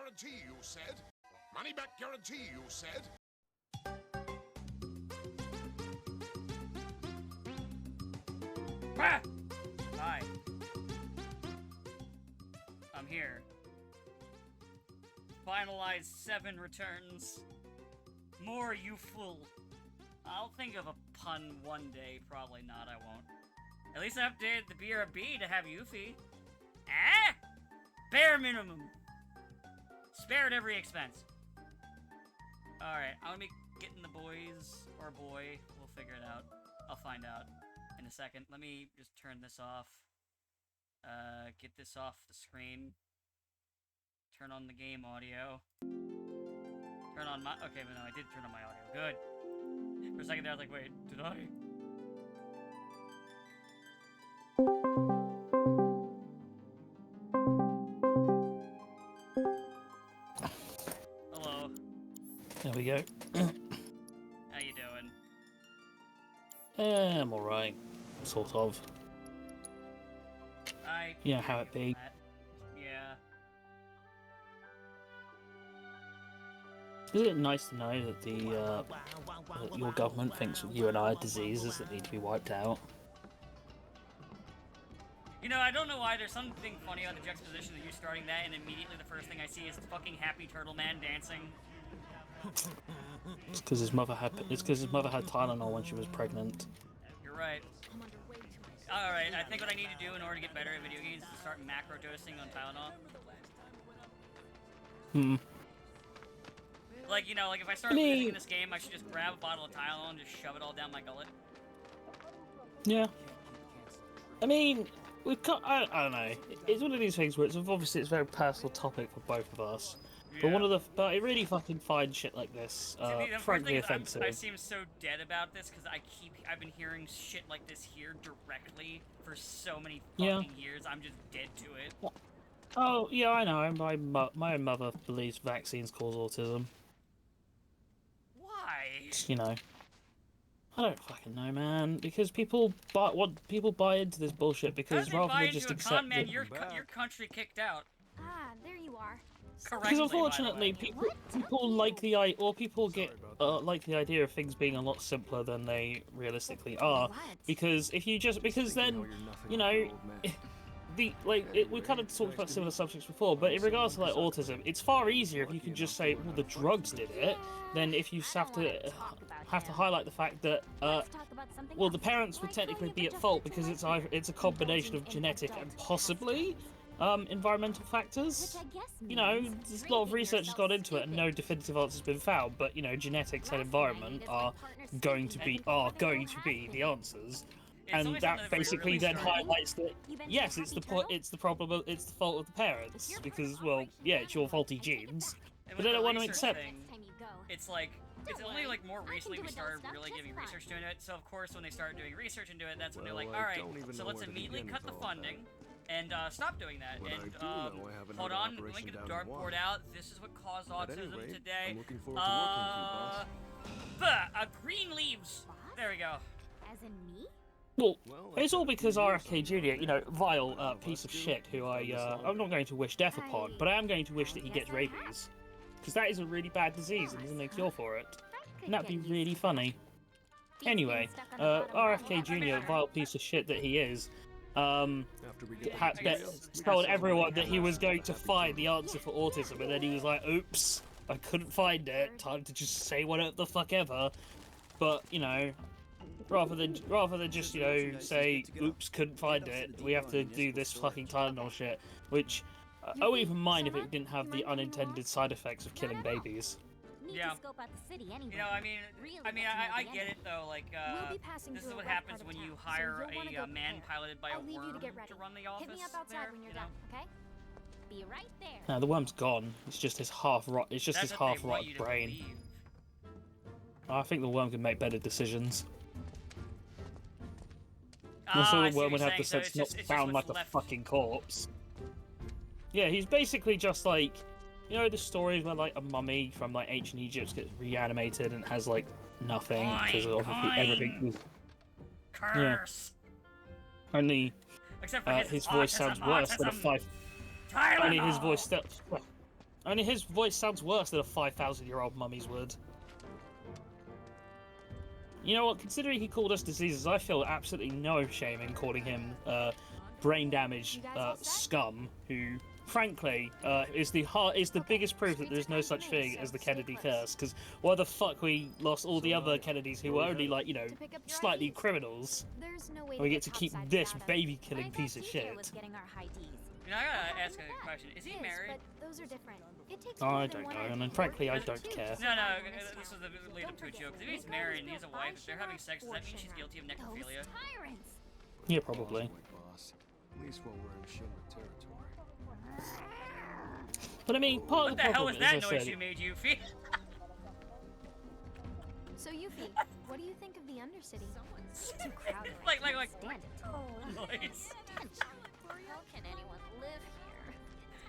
guarantee, you said? Money back guarantee, you said? Ah! Hi. I'm here. Finalized 7 returns. More, you fool. I'll think of a pun one day. Probably not, I won't. At least I updated the BRB to have Yuffie. Ah! Bare minimum. Spared every expense. Alright, I'm gonna be getting the boys, or boy, we'll figure it out. I'll find out in a second. Let me just turn this off. Get this off the screen. Turn on the game audio. Turn on my... Okay, but no, I did turn on my audio. Good. For a second there, I was like, wait, did I? Hello. There we go. How you doing? I'm alright. Sort of. Yeah, how it be. Yeah. Isn't it nice to know that that your government thinks you and I are diseases that need to be wiped out? You know, I don't know why there's something funny about the juxtaposition of you starting that, and immediately the first thing I see is fucking Happy Turtle Man dancing. It's because his mother had Tylenol when she was pregnant. You're right. Alright, I think what I need to do in order to get better at video games is to start macro dosing on Tylenol. Like, you know, like if I start losing in this game, I should just grab a bottle of Tylenol and just shove it all down my gullet. Yeah. I mean, we've got, I don't know. It's one of these things where it's obviously it's a very personal topic for both of us. Yeah. But I really fucking find shit like this frankly offensive. I seem so dead about this because I've been hearing shit like this here directly for so many fucking years. I'm just dead to it. Oh yeah, I know. My mother believes vaccines cause autism. Why? You know, I don't fucking know, man. Because people buy into this bullshit because rather than just accept it, your country kicked out. Ah, there you are. Because unfortunately, people like the people get like the idea of things being a lot simpler than they realistically are. Because then, you know, we kind of talked about similar subjects before. But in regards to like autism, it's far easier if you can just say, well, the drugs did it, than if you have to highlight the fact that well, the parents would technically be at fault because it's a combination of genetic and possibly environmental factors. You know, there's a lot of research has gone into it and no definitive answer has been found, but you know, genetics and environment are going to be the answers. And that basically then highlights that yes, it's the fault of the parents because, well, yeah, it's your faulty genes, but they don't want to accept. It's like it's only like more recently we started really giving research into it. So of course, when they started doing research into it, that's when they're like, all right, so let's immediately cut the funding. And stop doing that. And hold on, let me get the dartboard out. This is what caused autism today. I'm looking forward to working with you, boss. Green leaves. There we go. As in me? Well, it's all because RFK Jr., you know, vile piece of shit who I'm not going to wish death upon, but I am going to wish that he gets rabies. Because that is a really bad disease and there's no cure for it. And that'd be really funny. Anyway, RFK Jr., vile piece of shit that he is, told everyone that he was going to find the answer for autism, and then he was like, oops, I couldn't find it, time to just say whatever the fuck ever. But, you know, rather than just, you know, say, oops, couldn't find it, we have to do this fucking Tylenol shit, which I wouldn't even mind if it didn't have the unintended side effects of killing babies. Yeah. You know, I mean, I get it though. Like, this is what happens when you hire a man piloted by a worm to run the office. Hit me up outside when you're done, okay? Be right there. No, the worm's gone. It's just his half-rotted brain. I think the worm can make better decisions. Also, the worm would have the sense not to sound like a fucking corpse. Yeah, he's basically just like. You know the stories where like a mummy from like ancient Egypt gets reanimated and has like nothing because obviously everything was curse. Yeah. Only except for his voice sounds worse than a five. Tylenol! Only his voice sounds worse than a 5,000-year-old mummy's would. You know what? Considering he called us diseases, I feel absolutely no shame in calling him brain damage scum, who, frankly, is the biggest proof that there's no such thing as the Kennedy curse. Because why the fuck we lost all the other Kennedys who were only, like, you know, slightly criminals? There's no way We get to keep topside this without us. baby-killing I piece thought of TJ was shit. getting our high Ds. You know, I gotta ask a question. Is he Yes, married? but those are different. It takes I more than don't one know, ID and to frankly, I work don't two care. No, no, in this this is town. the lead up to a Don't joke. If forget, he's married and he has a built wife, by if they're having Shinra sex, does that mean for she's Shinra. guilty of necrophilia? Those tyrants. Yeah, probably. Boss. At least while we're in Shinra territory. But I mean, part What of the the hell problem was is, that I noise said, you made, Yuffie? So Yuffie, what do you think of the Undercity? It's too crowded. Like- I can't like- stand it. Noise. How can anyone live here?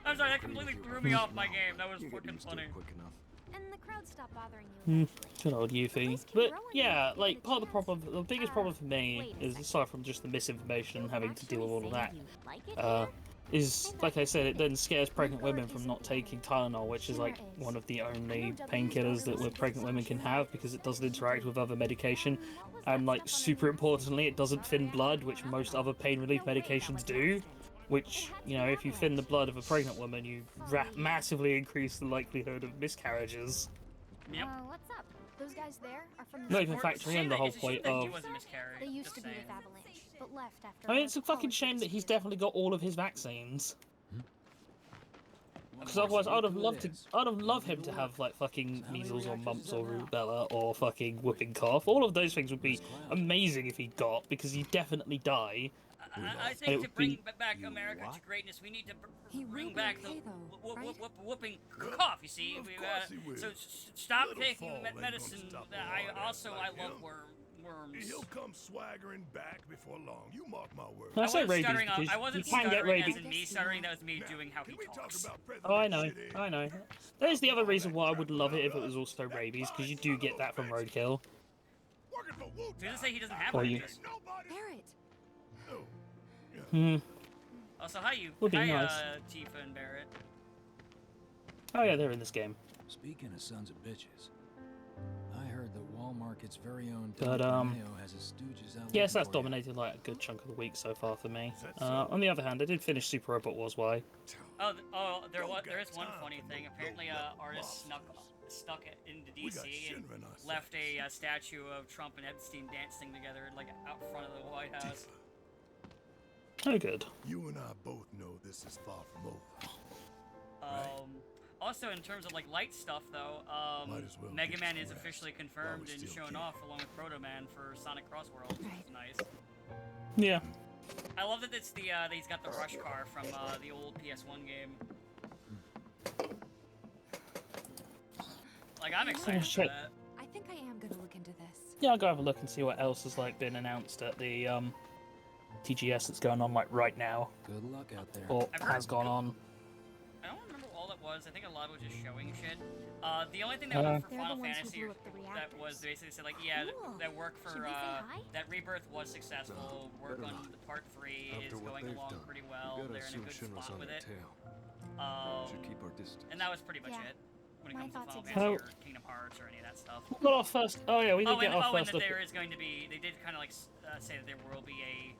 I'm sorry, that completely threw me off my game. That was You get fucking used to it funny. quick enough. And the crowd stopped bothering you eventually. good old Yuffie. least But Rowan yeah, gave like it a part of the chance. problem, the biggest problem for me Wait a is, second. aside from just the misinformation and having to deal with all of that, You like it uh, here? is, like I said, it then scares pregnant women from not taking Tylenol, which is like one of the only painkillers that pregnant women can have because it doesn't interact with other medication. And like super importantly, it doesn't thin blood, which most other pain relief medications do. Which, you know, if you thin the blood of a pregnant woman, you massively increase the likelihood of miscarriages. Yep. What's up? Those guys there are from Not even Or- factoring shame in the that- whole it's a shame point that he of. wasn't miscarried. They used Just to be saying. with Avalanche, but left after. I mean, all it's the a fucking politics shame that he's disputes. definitely got all of his vaccines. Because Well, otherwise, I'd have look who loved it to. is. I'd have loved him to have like fucking measles or mumps or rubella or fucking whooping cough. All of those things would be amazing if he got, because he'd definitely die. I It think to would bring be- back You America what? to greatness, we need to He will bring be back okay, the though, right? whooping cough. You see, Of we, course he will. so stop Little taking fall ain't gonna medicine. stop a I hard also ass I like love him. worms. He'll come swaggering back before long. You mark my words. I I say wasn't rabies stuttering. because I wasn't you can get stuttering as rabies. in me stuttering. That was me Now, doing how can he we talk talks. about Oh, I President know, Shitty? I know. There's the other reason why I would love it if it was also rabies, because you do get that from roadkill. Working for So he Wu-Tang. doesn't say he doesn't have Or you- rabies. Nobody. Barrett, Hmm. Also, hi you. Would be Hi, nice. Tifa and Barrett. Oh yeah, they're in this game. Speaking of sons of bitches, I heard that Walmart's very own But, Dr. Mayo has a stooges out Yes, looking that's for ya. dominated like a good chunk of the week so far for me. Is that so? On the other hand, I did finish Super Robot Wars Y. There Don't there got is one time funny for thing. no Apparently, low-level artist mobsters. stuck it into We got DC and Shinra in our left a sights. statue of Trump and Epstein dancing together, like out front of the White House. Tifa, Oh, good. you and I both know this is far from over. Also, in terms of like light stuff, though, Might as well Mega get Man to is rest officially while confirmed we and still shown can. off along with Proto Man for Sonic Cross World, which is nice. Yeah. I love that it's the that he's got the rush car from the old PS1 game. Like I'm excited for check. that. I think I am gonna look into this. Yeah, I'll go have a look and see what else has like been announced at the TGS that's going on like right now, Good luck out there. or I've heard has gone on. I don't remember all that was. I think a lot of it was just showing shit. The only thing that Uh, was for They're the Final ones who Fantasy blew up the that was reactors. basically said like, yeah, Cool. that work Should for we say hi? that Rebirth was successful. Work better on not. the part 3 After is what going they've along done, pretty we well. gotta They're in a assume good Shinra's spot on with their it. tail. Should keep our distance. And that was pretty much Yeah. it when it My comes to thoughts Final exactly. Fantasy or Kingdom Hearts or any of that stuff. We got our first. Oh yeah, we did get our And first that look. there is going to be. They did kind of like say that there will be a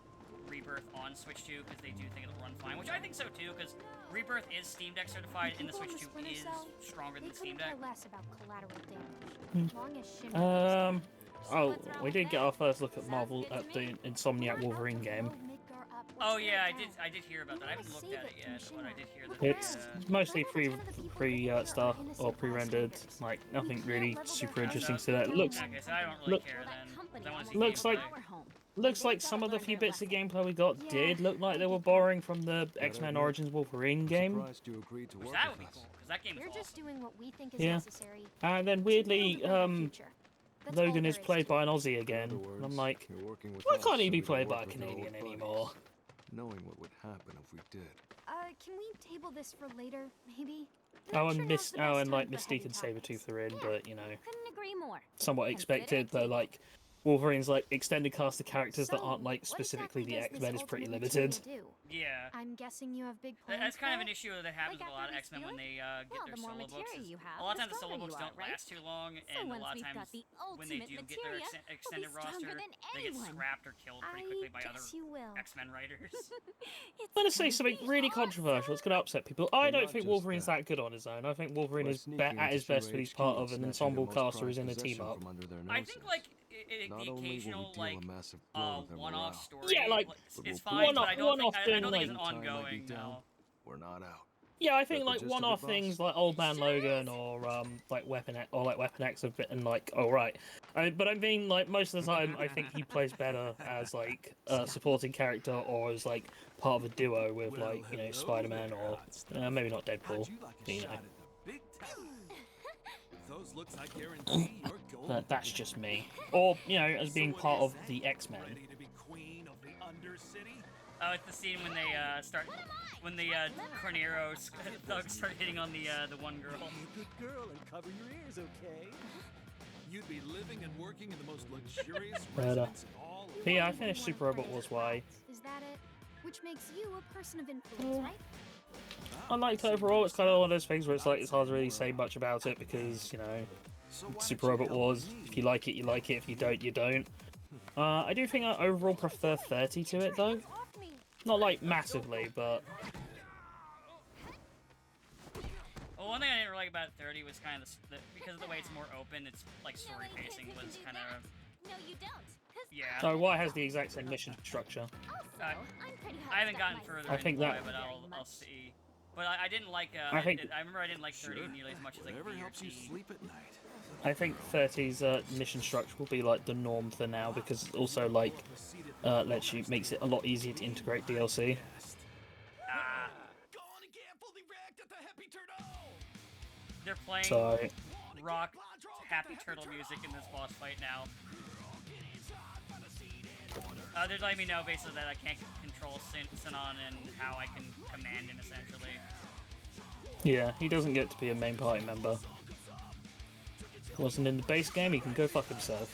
Rebirth on Switch 2 because they do think it'll run fine, which I think so too. Because Rebirth is Steam Deck certified, and the People on Switch the 2 Splinter is Cell, stronger than They the Steam couldn't Deck. care less about collateral damage. Hmm. As long as Shinra Um. Oh, we did get our first look at Marvel at the Insomniac Wolverine game. Oh yeah, I did hear about that. I haven't looked at it yet, but I did hear that. It's mostly pre-rendered, like nothing really super interesting to that. It looks Okay, so I don't really Look- care then. I want to see Looks like- gameplay. looks like some of the few bits of gameplay we got did look like they were borrowing from the X-Men Origins Wolverine game. Surprised you agreed to Which work that would with be us. cool, because that game is We're awesome. just doing what we think is Yeah. necessary. And then to weirdly, build a better future. That's all Logan there is played to by it. an Aussie In again, other and I'm words, like, you're working with why us can't he so be we don't played work by a with our old Canadian buddies, anymore? Knowing what would happen if we did. Can we table this for later, maybe? Oh, Not and sure now's the best and time like for Mystique heavy and topics. Sabretooth are in, Yeah, but you know, couldn't agree more. somewhat Consider expected. it Though, like, Wolverine's like extended cast of characters that So, aren't like what specifically exactly the does this X-Men is pretty ultimate limited. material do? Yeah. I'm guessing you have big plans. That's kind of for an it? issue that happens Like with a lot of after we X-Men when steal it? they get Well, their the more solo books. materia Is you have, a lot of the times the solo stronger books you are, don't right? last too long, So and a once lot of we've times got the when they ultimate do get their materia, extended we'll be stronger roster, than they get anyone. scrapped or killed pretty quickly by other guess you will. X-Men writers. It's I'm gonna say gonna something be really controversial. It's gonna upset people. I But don't not think just Wolverine's that. that good on his own. I think Wolverine By is sneaking at his into best Shira when he's HQ part and of an snatching ensemble their most cast or is prized in a team possession up. from under their I think noses. like Not the only will we occasional deal like a massive blow to their one-off morale, story Yeah, like, but is we'll fine, prove but one-off- I don't think one-off I don't think thing, it's like, time might be ongoing. down. No. We're not out. Yeah, I That think the like gist of it, one-off boss? things like Old Man Logan or like Weapon X, or like Weapon X have been like alright. But I mean like most of the time I think he plays better as like a supporting character or as like part of a duo with like Spider-Man or maybe not Deadpool. You know. Those looks I guarantee you're going But that's just me. Or as being part of the X-Men. ready to be queen of the Undercity? Oh, it's the scene when they when the Cornero's thugs start hitting on the one girl. Be a good girl and cover your ears, okay? You'd be living and working in the most luxurious residence in all of Yeah, I finished Super Robot Wars Y. Is that it? Which makes you a person of influence, right? I liked it overall. It's kind of one of those things where it's like it's hard to really say much about it because So why Super don't you Robot help Wars. me? If you like it, you like it. If you don't, you don't. I do think I overall prefer 30 to it though. Not like massively, but Well, one thing I didn't really like about 30 was kind of because of the way it's more open. It's like story pacing was kind of No, you don't. 'Cause yeah. so Y has the exact same mission structure. also, I- I'm pretty hot I haven't stuff gotten myself. further I think into that- it, but I'll see. But I didn't like. I think- I remember I didn't like 30 Sure. nearly as much as like Whatever B or helps you T. sleep at night. I think 30's mission structure will be like the norm for now because it also like makes it a lot easier to integrate DLC. Ah, Go on and fully react at the happy turtle. they're playing So rock happy turtle music in this boss fight now. They're letting me know basically that I can't control Sinon and how I can command him essentially. yeah, he doesn't get to be a main party member. Wasn't in the base game. He can go fuck himself.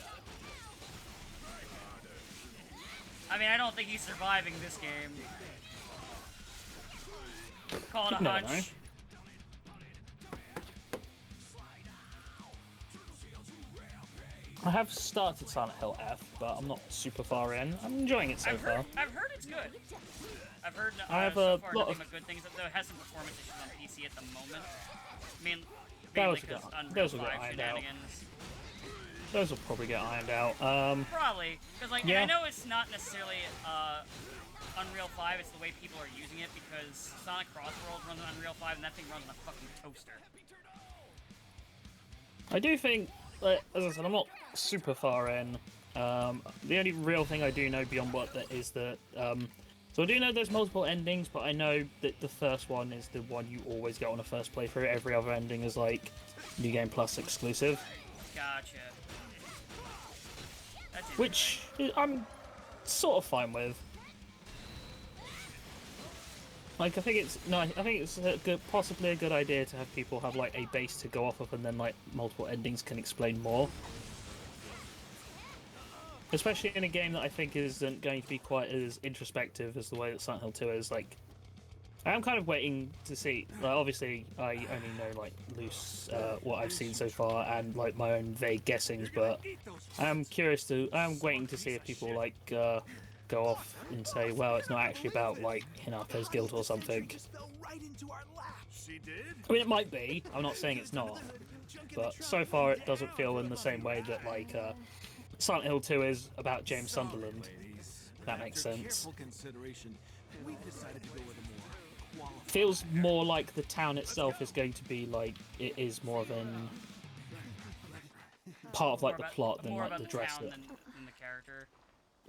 I mean, I don't think he's surviving this game. Call it a You never hunch. I have started Silent Hill F, but I'm not super far in. I'm enjoying it so I've far. heard it's good. I've heard I have so a far lot nothing of- but good things. Though it has some performance issues on PC at the moment. I mean, Those mainly will because get- Unreal those will get 5 ironed out. shenanigans. Those will probably get ironed out. Probably, because like Yeah. I know it's not necessarily Unreal 5. It's the way people are using it because Sonic Crossworld runs on Unreal 5 and that thing runs on a fucking toaster. I do think, as I said, I'm not super far in. The only real thing I do know beyond what that is that, so I do know there's multiple endings, but I know that the first one is the one you always get on a first playthrough. Every other ending is like New Game Plus exclusive, Gotcha. That's which I'm sort of fine with. Like, I think it's a good, possibly a good idea to have people have like a base to go off of, and then like multiple endings can explain more. Especially in a game that I think isn't going to be quite as introspective as the way that Silent Hill 2 is. Like, I am kind of waiting to see. Like, obviously, I only know like loose what I've seen so far and like my own vague guessings, but I'm curious to. I'm waiting to see if people like go off and say, well, it's not actually about like Hinako's guilt or something. She did? I mean, it might be. I'm not saying it's not, but so far it doesn't feel in the same way that like Silent Hill 2 is about James Sunderland. That makes sense. Careful consideration, we decided to go with a more qualified. Feels more like the town itself is going to be like it is more of an part of like the plot than more like about the the dress. town than the character.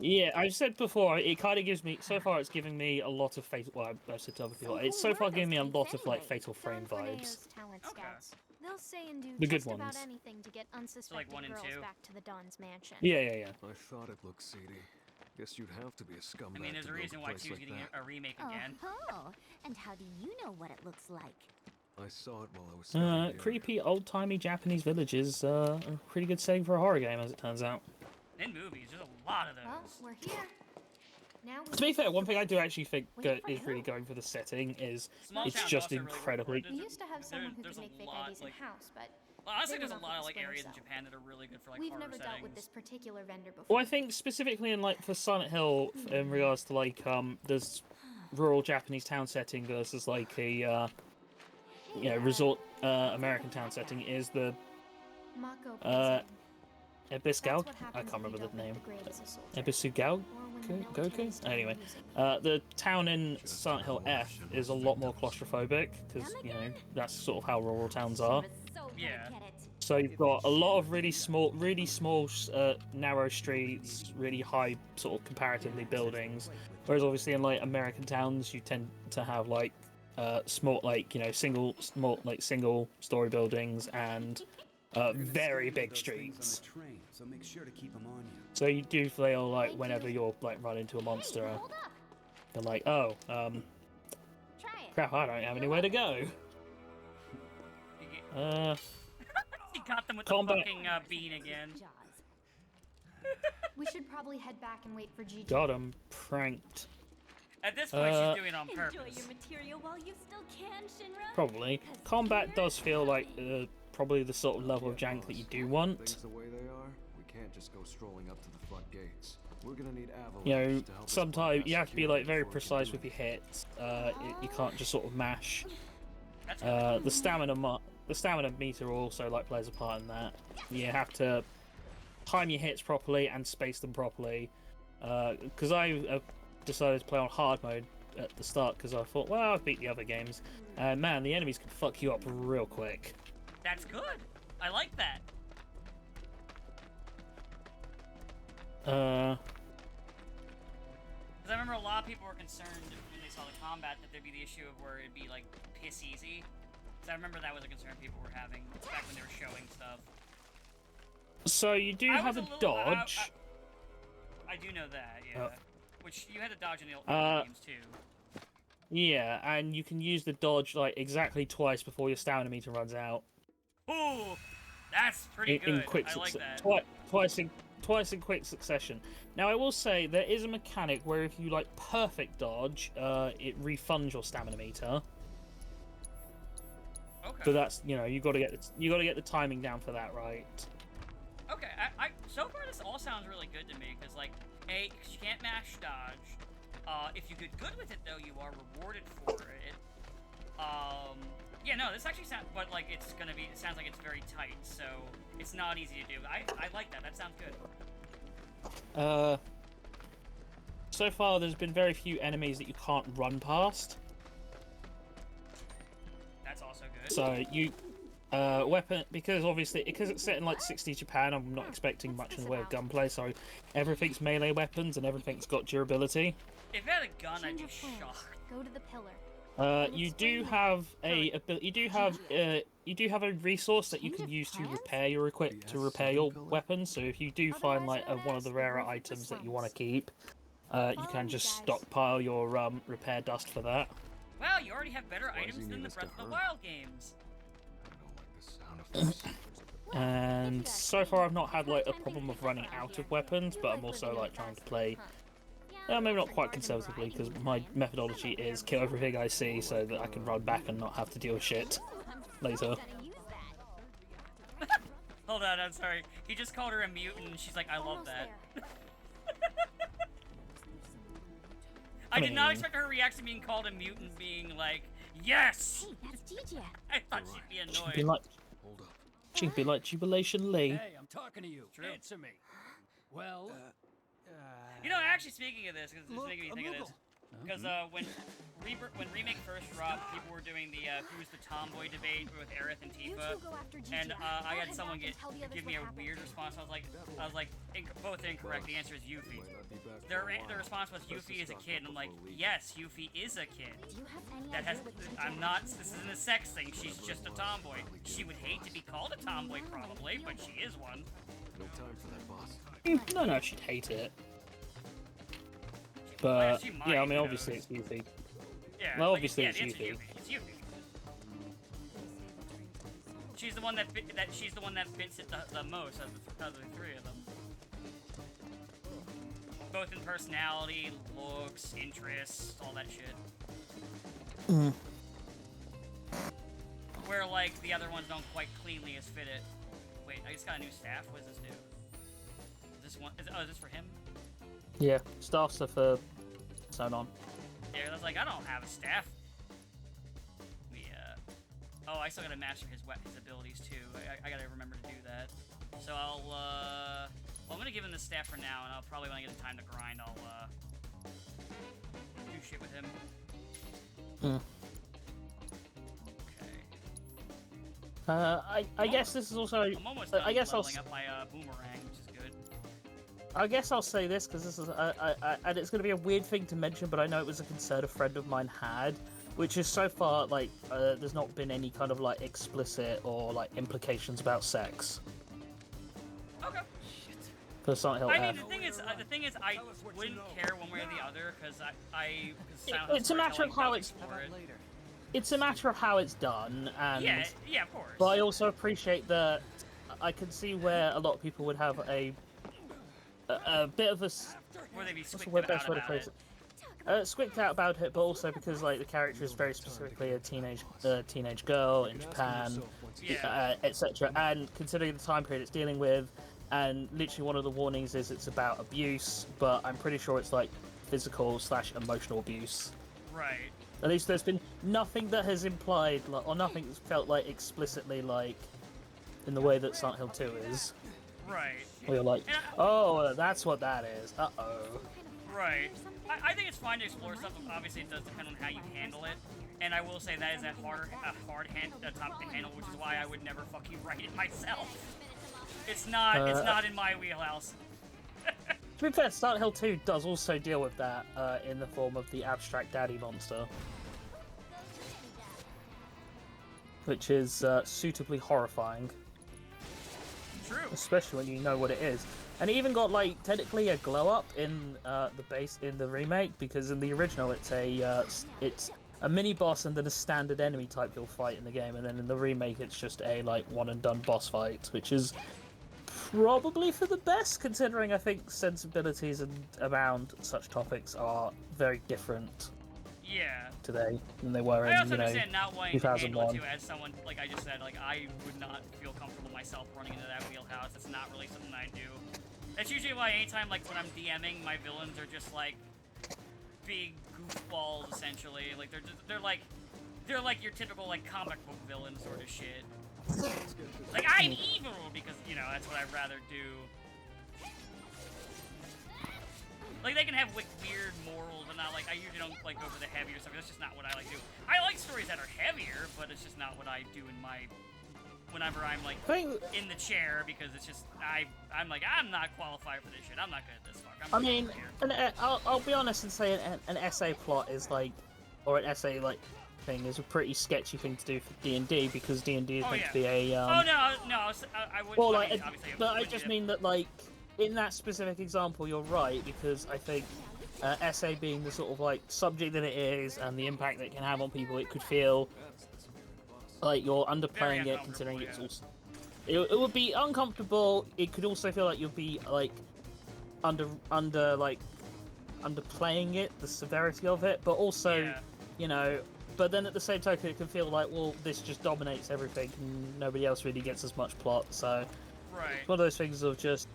Yeah, I've said before, it kind of gives me, so far it's giving me a lot of Fatal, well, I've said to other people, it's so far giving me a lot of like Fatal Frame vibes. Talent Okay. scouts. They'll say and do The good just about ones. anything to get unsuspecting 1 and girls 2? back to the Don's mansion. Yeah, yeah, yeah. I thought it looked seedy. Guess you'd have to be a scumbag I mean, there's to a build reason why place 2's like getting that. a remake again. Oh, and how do you know what it looks like? I saw it while I was scouting the Creepy old-timey Japanese villages are a pretty good setting for a horror game, as it turns out. In movies, there's a lot of Well, those. we're here. Now we To be fair, one thing I do actually think Wait for is really who? going for the setting is Small it's towns just also really work for incredibly. it. We used to have someone who there's could a make fake lot, IDs like, in-house, but well, honestly, they there's a went lot off of with like the areas in Splinter Japan that are really good for like We've horror never settings. dealt with this particular vendor before. Well, I think specifically in like for Silent Hill, in regards to like there's rural Japanese town setting versus like a resort American town setting is the Mako uh, poisoning. Ebisgal. That's what I happens can't if you remember the don't make name. the grade as a soldier. Ebisugal. Or when the military Goku. started Anyway, using them. the town in Silent Hill F is a lot more claustrophobic because that's sort of how rural towns are. Yeah. So you've got a lot of really small, narrow streets, really high, sort of comparatively buildings. Whereas obviously in like American towns, you tend to have like small, like single story buildings and very big streets. So make sure to keep them on you. So you do feel like whenever you're like run into a monster, you're like, oh, Try it. crap, I don't have anywhere to go. You got them with Combat. the fucking bean again. Jaws. We should probably head back and wait for Gigi. God, I'm pranked. At this point, she's doing it on purpose. Enjoy your material while you still can, Shinra. Probably. Combat does feel like probably the sort of level of jank that you do want. Things the way they are, we can't just go strolling up to the front gates. We're gonna need Avalanche You know, to help us sometimes bypass you have to be security like very before we can precise do with your anything. hits. You can't just sort of mash. That's good. The stamina meter also like plays a part in that. You have to time your hits properly and space them properly. Because I decided to play on hard mode at the start because I thought, well, I've beat the other games. And man, the enemies can fuck you up real quick. That's good. I like that. Uh, Because I remember a lot of people were concerned when they saw the combat that there'd be the issue of where it'd be like piss easy. So I remember that was a concern people were having back when they were showing stuff. so you do I have was a little- dodge. I do know that, yeah. Oh. Which you had to dodge in the old games too. Yeah, and you can use the dodge like exactly twice before your stamina meter runs out. Ooh, that's pretty good. In quick I like succession. that. Twice in quick succession. Now I will say there is a mechanic where if you like perfect dodge, it refunds your stamina meter. Okay. So that's you got to get the timing down for that right. Okay, so far this all sounds really good to me, because, like, A, because you can't mash dodge. If you get good with it, though, you are rewarded for it. Yeah, no, this actually sounds, but, like, it sounds like it's very tight, so it's not easy to do. I like that. That sounds good. So far there's been very few enemies that you can't run past. That's also good. So you, weapon, because it's set in like 60s Japan, I'm not expecting much in the way of gunplay, so everything's melee weapons and everything's got durability. If you had a gun, I'd Change be of plans. shocked. Go to the pillar. You do have a resource that you can use to repair your weapons. So if you do find like one of the rarer items that you want to keep, you can just stockpile your repair dust for that. Well, you already have better Why does items he than need the us to Breath of the hurry? Wild games. I don't like the sound effects. And so far I've not had like a problem of running out of weapons, but I'm also like trying to play maybe not quite conservatively, because my methodology is kill everything I see so that I can run back and not have to deal with shit later. Hold on, I'm sorry. He just called her a mutant, and she's like, I love Almost that. there. I did not mean- expect her reaction being called a mutant being like, yes! Hey, that's Gigi. I thought she'd be She'd annoyed. be like, Hold up. she'd be like Jubilation Lee. Hey, I'm talking to you. True. Answer me. Well, You know, actually, speaking of this, because it's making me think of this, because when Remake first dropped, people were doing the who's the tomboy debate with Aerith and You Tifa, two go after Gigi. and I I'll had head someone back and tell the others give me what a happened. weird response. I was like, both incorrect. The answer is Yuffie. Might not be back for Their a while. response was Best to Yuffie is a stock kid, up and I'm like, before we leave. yes, Yuffie is a kid. Do you have any That has, idea what Gigi I'm not, wants? this isn't a sex thing, she's just a tomboy. She would hate to be called a tomboy probably, but she is one. No time for that, boss. No, she'd hate it. Well, But she might, yeah, I mean, who obviously knows? it's Yuffie. Yeah, Well, like, obviously yeah, it's the answer's Yuffie. It's Yuffie. She's the one that fits it the most of the three of them. both in personality, looks, interests, all that shit. Where, like, the other ones don't quite cleanly as fit it. Wait, I just got a new staff? What does this do? This one? Is this for him? Yeah, staffs are for so on. Yeah, I was like, I don't have a staff. Oh, I still gotta master his abilities too. I gotta remember to do that. So I'll, well, I'm gonna give him the staff for now, and I'll probably, when I get the time to grind, I'll, do shit with him. Okay. I guess this is also. I'm almost done I guess leveling up my, boomerang, which is good. I guess I'll say this, because this is, and it's going to be a weird thing to mention, but I know it was a concern a friend of mine had, which is so far, like, there's not been any kind of, like, explicit or, like, implications about sex. Okay. For Silent Hill I mean, F. the thing is, I wouldn't care one way or the other, because It's a matter of how it's... It's a matter of how it's done, and... Yeah, of course. But I also appreciate that I can see where a lot of people would have a bit of a... Where they be What's the squicked best way to about phrase it. it? Squicked out about it, but also because like the character is very specifically a teenage girl in Japan, etc. And considering the time period it's dealing with, and literally one of the warnings is it's about abuse, but I'm pretty sure it's like physical/emotional abuse. Right. At least there's been nothing that has implied, like, or nothing that's felt like explicitly like in the way that Silent Hill 2 is. Right. Where you're like, oh, that's what that is. Uh-oh. Right. I think it's fine to explore stuff. Obviously, it does depend on how you handle it. And I will say that is a hard topic to handle, which is why I would never fucking write it myself. It's not in my wheelhouse. To be fair, Silent Hill 2 does also deal with that in the form of the abstract daddy monster, which is suitably horrifying. True. Especially when you know what it is. And it even got, like, technically a glow-up in the remake, because in the original it's a mini-boss and then a standard enemy type you'll fight in the game, and then in the remake it's just a, like, one-and-done boss fight, which is probably for the best, considering I think sensibilities and around such topics are very different today than they were in, understand not wanting to handle it 2001. too, as someone, like I just said, like, I would not feel comfortable myself running into that wheelhouse. It's not really something I do. That's usually why anytime, like, when I'm DMing, my villains are just, like, big goofballs, essentially. Like, they're like your typical, like, comic book villain sort of shit. Like, I'm evil, because, you know, that's what I'd rather do. Like, they can have, like, weird morals, but not, like, I usually don't, like, go for the heavier stuff. That's just not what I like to do. I like stories that are heavier, but it's just not what I do in my... Whenever I'm, like, in the chair, because it's just... I'm like, I'm not qualified for this shit. I'm not good at this fuck. I mean, I'll be honest and say an essay plot is, like... Or an essay, like, thing is a pretty sketchy thing to do for D&D, because D&D is meant to be a... oh, no, I wouldn't... Well, like, obviously, but I just mean that, like, in that specific example, you're right, because I think essay being the sort of, like, subject that it is, and the impact that it can have on people, it could feel like you're underplaying it, considering it's also... It would be uncomfortable. It could also feel like you'd be, like, underplaying it, the severity of it, but also, you know... But then at the same token, it can feel like, well, this just dominates everything, and nobody else really gets as much plot, so... Right. It's one of those things of just,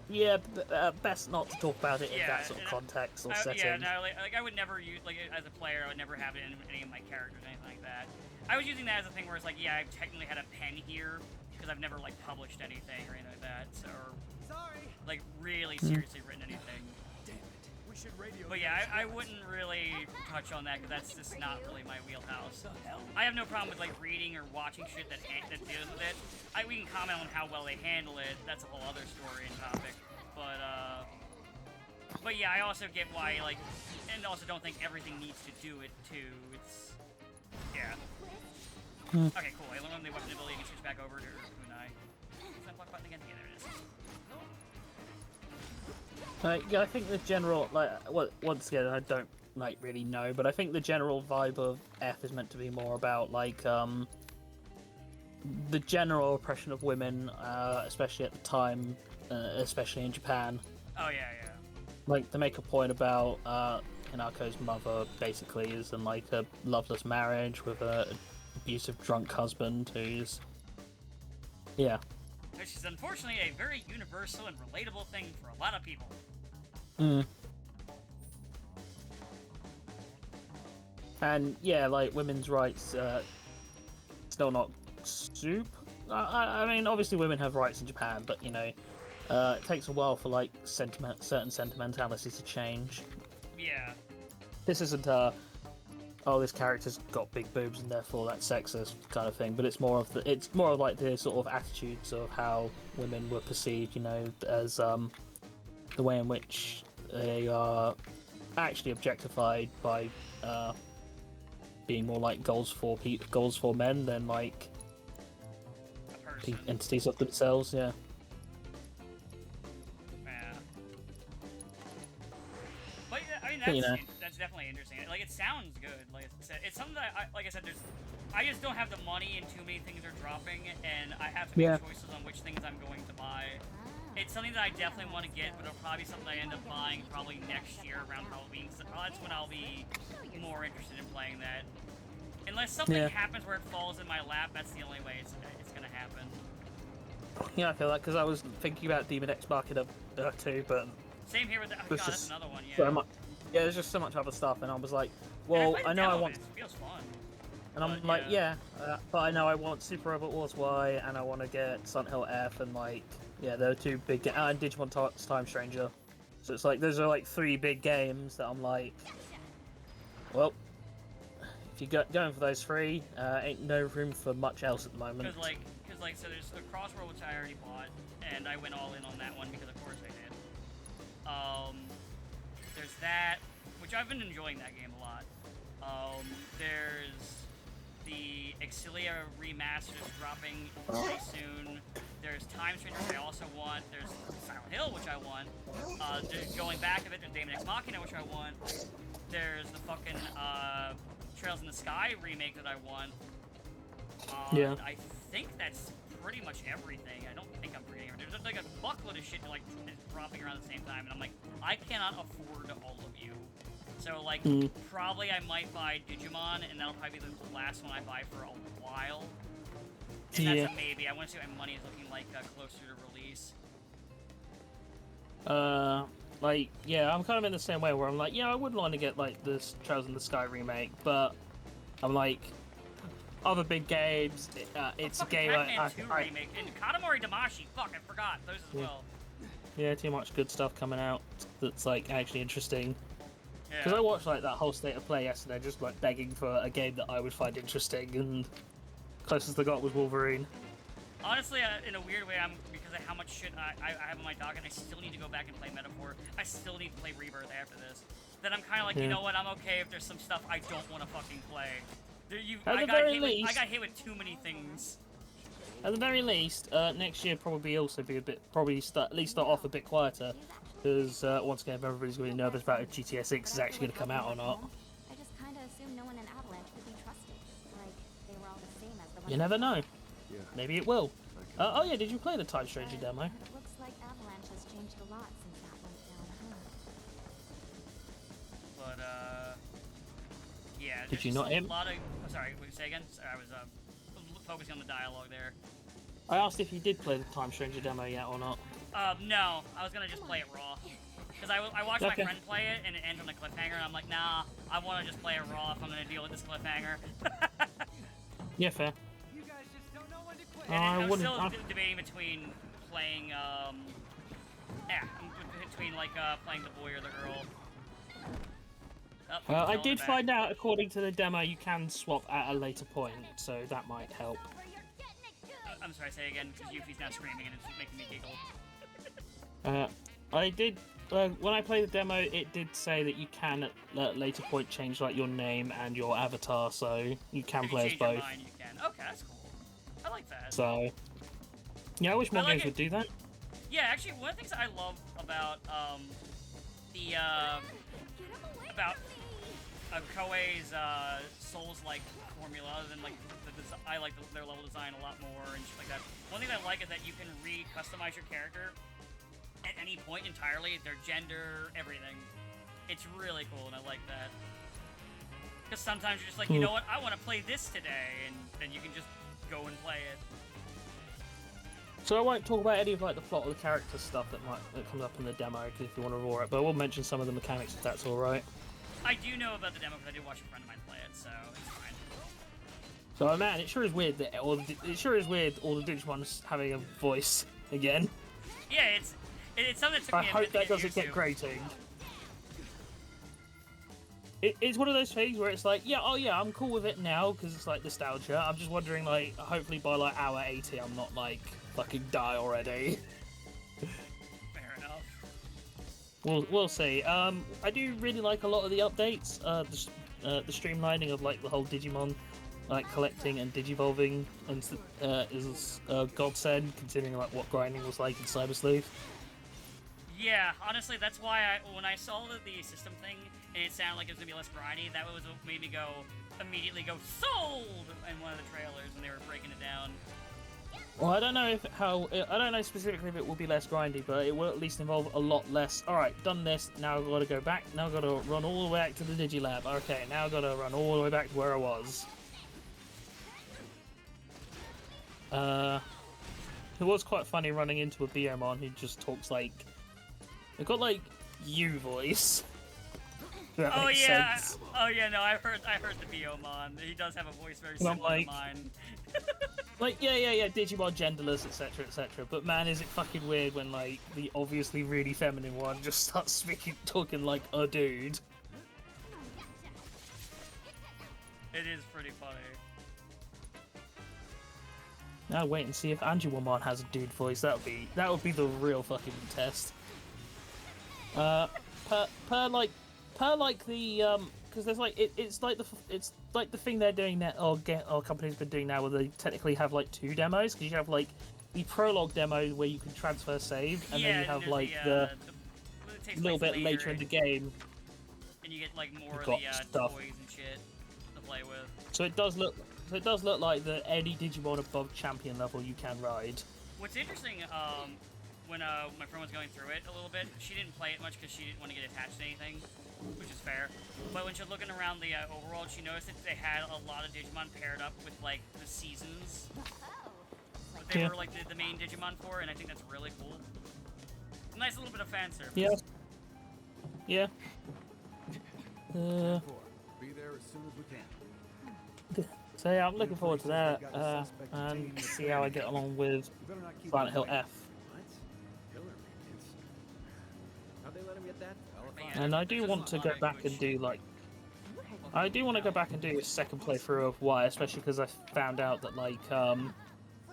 best not to talk about it in that sort of context or setting. Yeah, no, like I would never use, like, as a player, I would never have it in any of my characters or anything like that. I was using that as a thing where it's like, yeah, I've technically had a pen here, because I've never, like, published anything or anything like that, so, like, really seriously written anything. But yeah, I wouldn't really touch on that, because that's just not really my wheelhouse. I have no problem with, like, reading or watching shit that deals with it. We can comment on how well they handle it. That's a whole other story and topic. But yeah, I also get why, like, and also don't think everything needs to do it, too. It's, yeah. Okay, cool. I learned the weapon ability and switch back over to Kunai. What's that block button again? Yeah, there it is. Yeah, I think the general, like, once again, I don't, like, really know, but I think the general vibe of F is meant to be more about, like, the general oppression of women, especially at the time, especially in Japan. Oh, yeah. like, they make a point about Hinako's mother basically is in like a loveless marriage with a abusive drunk husband who's Which is unfortunately a very universal and relatable thing for a lot of people. And yeah, like women's rights still not super. I mean, obviously women have rights in Japan, but you know, it takes a while for like certain sentimentality to change. Yeah. This isn't oh, this character's got big boobs and therefore that's sexist kind of thing, but it's more of like the sort of attitudes of how women were perceived, you know, as the way in which they are actually objectified by being more like goals for men than like entities of themselves. Yeah. But I mean, that's definitely interesting. Like, it sounds good. Like I said, it's something that like I said, I just don't have the money, and too many things are dropping, and I have to make choices on which things I'm going to buy. It's something that I definitely want to get, but it'll probably be something I end up buying probably next year around Halloween. So that's when I'll be more interested in playing that. Unless something happens where it falls in my lap, that's the only way it's gonna happen. Yeah, I feel like because I was thinking about Demon X Machina too, but same here with that. Oh, God, that's another one. Yeah. So much, there's just so much other stuff, and I was like, well, I know I want. It feels fun. And I'm like, but I know I want Super Robot Wars Y, and I want to get Sun Hill F, and like, there are two big and Digimon Time Stranger. So it's like those are like three big games that I'm like, well, if you're going for those three, ain't no room for much else at the moment. Because so there's the Crossroad, which I already bought, and I went all in on that one because of course I did. There's that, which I've been enjoying that game a lot. There's the Exilia remaster is dropping pretty soon. There's Time Stranger, which I also want. There's Silent Hill, which I want. There's going back of it. There's Demon X Machina, which I want. There's the fucking Trails in the Sky remake that I want. I think that's pretty much everything. I don't think I'm forgetting everything. There's like a buckload of shit like dropping around at the same time, and I'm like, I cannot afford all of you. So like, probably I might buy Digimon, and that'll probably be the last one I buy for a while. And that's a maybe. I want to see what my money is looking like closer to release. I'm kind of in the same way where I'm like, I would want to get like this Trails in the Sky remake, but I'm like, other big games. It's a game Pac-Man 2 remake and Katamari Damacy. Fuck, I forgot those as well. Yeah, too much good stuff coming out that's like actually interesting. Because I watched like that whole state of play yesterday, just like begging for a game that I would find interesting, and closest I got was Wolverine. Honestly, in a weird way, because of how much shit I have on my docket, I still need to go back and play Metaphor. I still need to play Rebirth after this. Then I'm kind of like, you know what? I'm okay if there's some stuff I don't want to fucking play. I got hit with too many things. At the very least, next year probably also be at least start off a bit quieter, because once again, everybody's going to be nervous about if GTA 6 is actually going to come out or not. I just kind of assumed no one in Avalanche could be trusted. Like, they were all the same as the ones. You never know. Yeah. Maybe it will. Oh yeah, did you play the Time Stranger demo? It looks like Avalanche has changed a lot since that went down, huh? But, yeah. Did you not a lot of... Oh, sorry, what did you say again? Sorry, I was focusing on the dialogue there. I asked if you did play the Time Stranger demo yet or not. No. I was gonna just play it raw. Because I watched my friend play it, and it ends on a cliffhanger, and I'm like, nah, I want to just play it raw if I'm gonna deal with this cliffhanger. Yeah, fair. You guys just don't know when to quit. And I'm still debating between playing, between, like, playing the boy or the girl. Oh, I did find out, according to the demo, you can swap at a later point, so that might help. I'm sorry, say again, because Yuffie's now screaming and it's making me giggle. I did, when I played the demo, it did say that you can at a later point change, like, your name and your avatar, so you can play as both. Mind, you can. Okay, that's cool. I like that. So, yeah, I wish more games would do that. Yeah, actually, one of the things I love about, Koei's Souls-like formula, other than like I like their level design a lot more and shit like that. One thing I like is that you can re-customize your character at any point entirely, their gender, everything. It's really cool, and I like that. Because sometimes you're just like, you know what, I want to play this today, and then you can just go and play it. So I won't talk about any of like the plot or the character stuff that comes up in the demo, because if you want to raw it, but I will mention some of the mechanics if that's all right. I do know about the demo because I did watch a friend of mine play it, so it's fine. So man, it sure is weird that all the Digimons having a voice again. Yeah, it's something that took I me a hope bit to that get doesn't used get to. grating. It's one of those things where it's like, yeah, oh yeah, I'm cool with it now because it's like nostalgia. I'm just wondering, like, hopefully by like hour 80, I'm not like fucking die already. Fair enough. We'll see. I do really like a lot of the updates. The streamlining of like the whole Digimon, like collecting and digivolving, and is a godsend considering like what grinding was like in Cyber Sleuth. Yeah, honestly, that's why when I saw the system thing and it sounded like it was gonna be less grindy, that was what made me immediately go sold in one of the trailers when they were breaking it down. Well, I don't know specifically if it will be less grindy, but it will at least involve a lot less. All right, done this. Now I've got to go back. Now I've got to run all the way back to the Digilab. Okay, now I've got to run all the way back to where I was. It was quite funny running into a Biomon who just talks like, they've got like you voice. That Oh makes yeah, sense. oh yeah, no, I've heard the Biomon. He does have a voice very similar like- to mine. Like, yeah, Digimon genderless, etc., etc. But man, is it fucking weird when, like, the obviously really feminine one just starts talking like a dude. It is pretty funny. Now wait and see if Anjuwamon has a dude voice. That would be the real fucking test. Per like the because there's like it's like the thing they're doing now, or company's been doing now, where they technically have like two demos, because you have like the prologue demo where you can transfer save, and then you have like it takes little place bit later in the game. and you get like more of got the stuff. toys and shit to play with. So it does look like that any Digimon above champion level you can ride. What's interesting, when my friend was going through it a little bit, she didn't play it much because she didn't want to get attached to anything, which is fair. But when she was looking around the overworld, she noticed that they had a lot of Digimon paired up with like the seasons that they were like the main Digimon for, and I think that's really cool. Nice little bit of fan service. Yeah. Yeah. Be there as soon as we can. So yeah, I'm looking forward to that, and see how I get along with Silent Hill F. And I do want to go back and do like, a second playthrough of Y, especially because I found out that like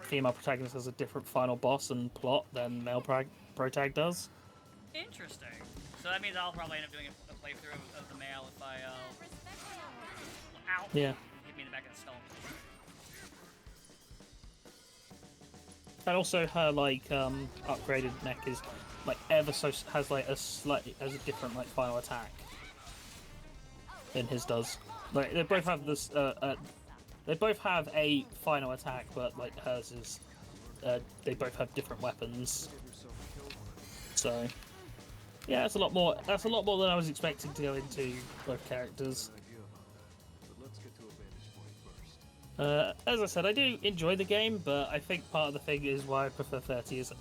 female protagonist has a different final boss and plot than male protag does. Interesting. So that means I'll probably end up doing a playthrough of the male if I ow. Yeah. Hit me in the back of the skull. And also her like upgraded neck is like has a different like final attack than his does. Like they both have this they both have a final attack, but like hers is they both have different weapons. So yeah, that's a lot more than I was expecting to go into both characters. As I said, I do enjoy the game, but I think part of the thing is why I prefer 30 is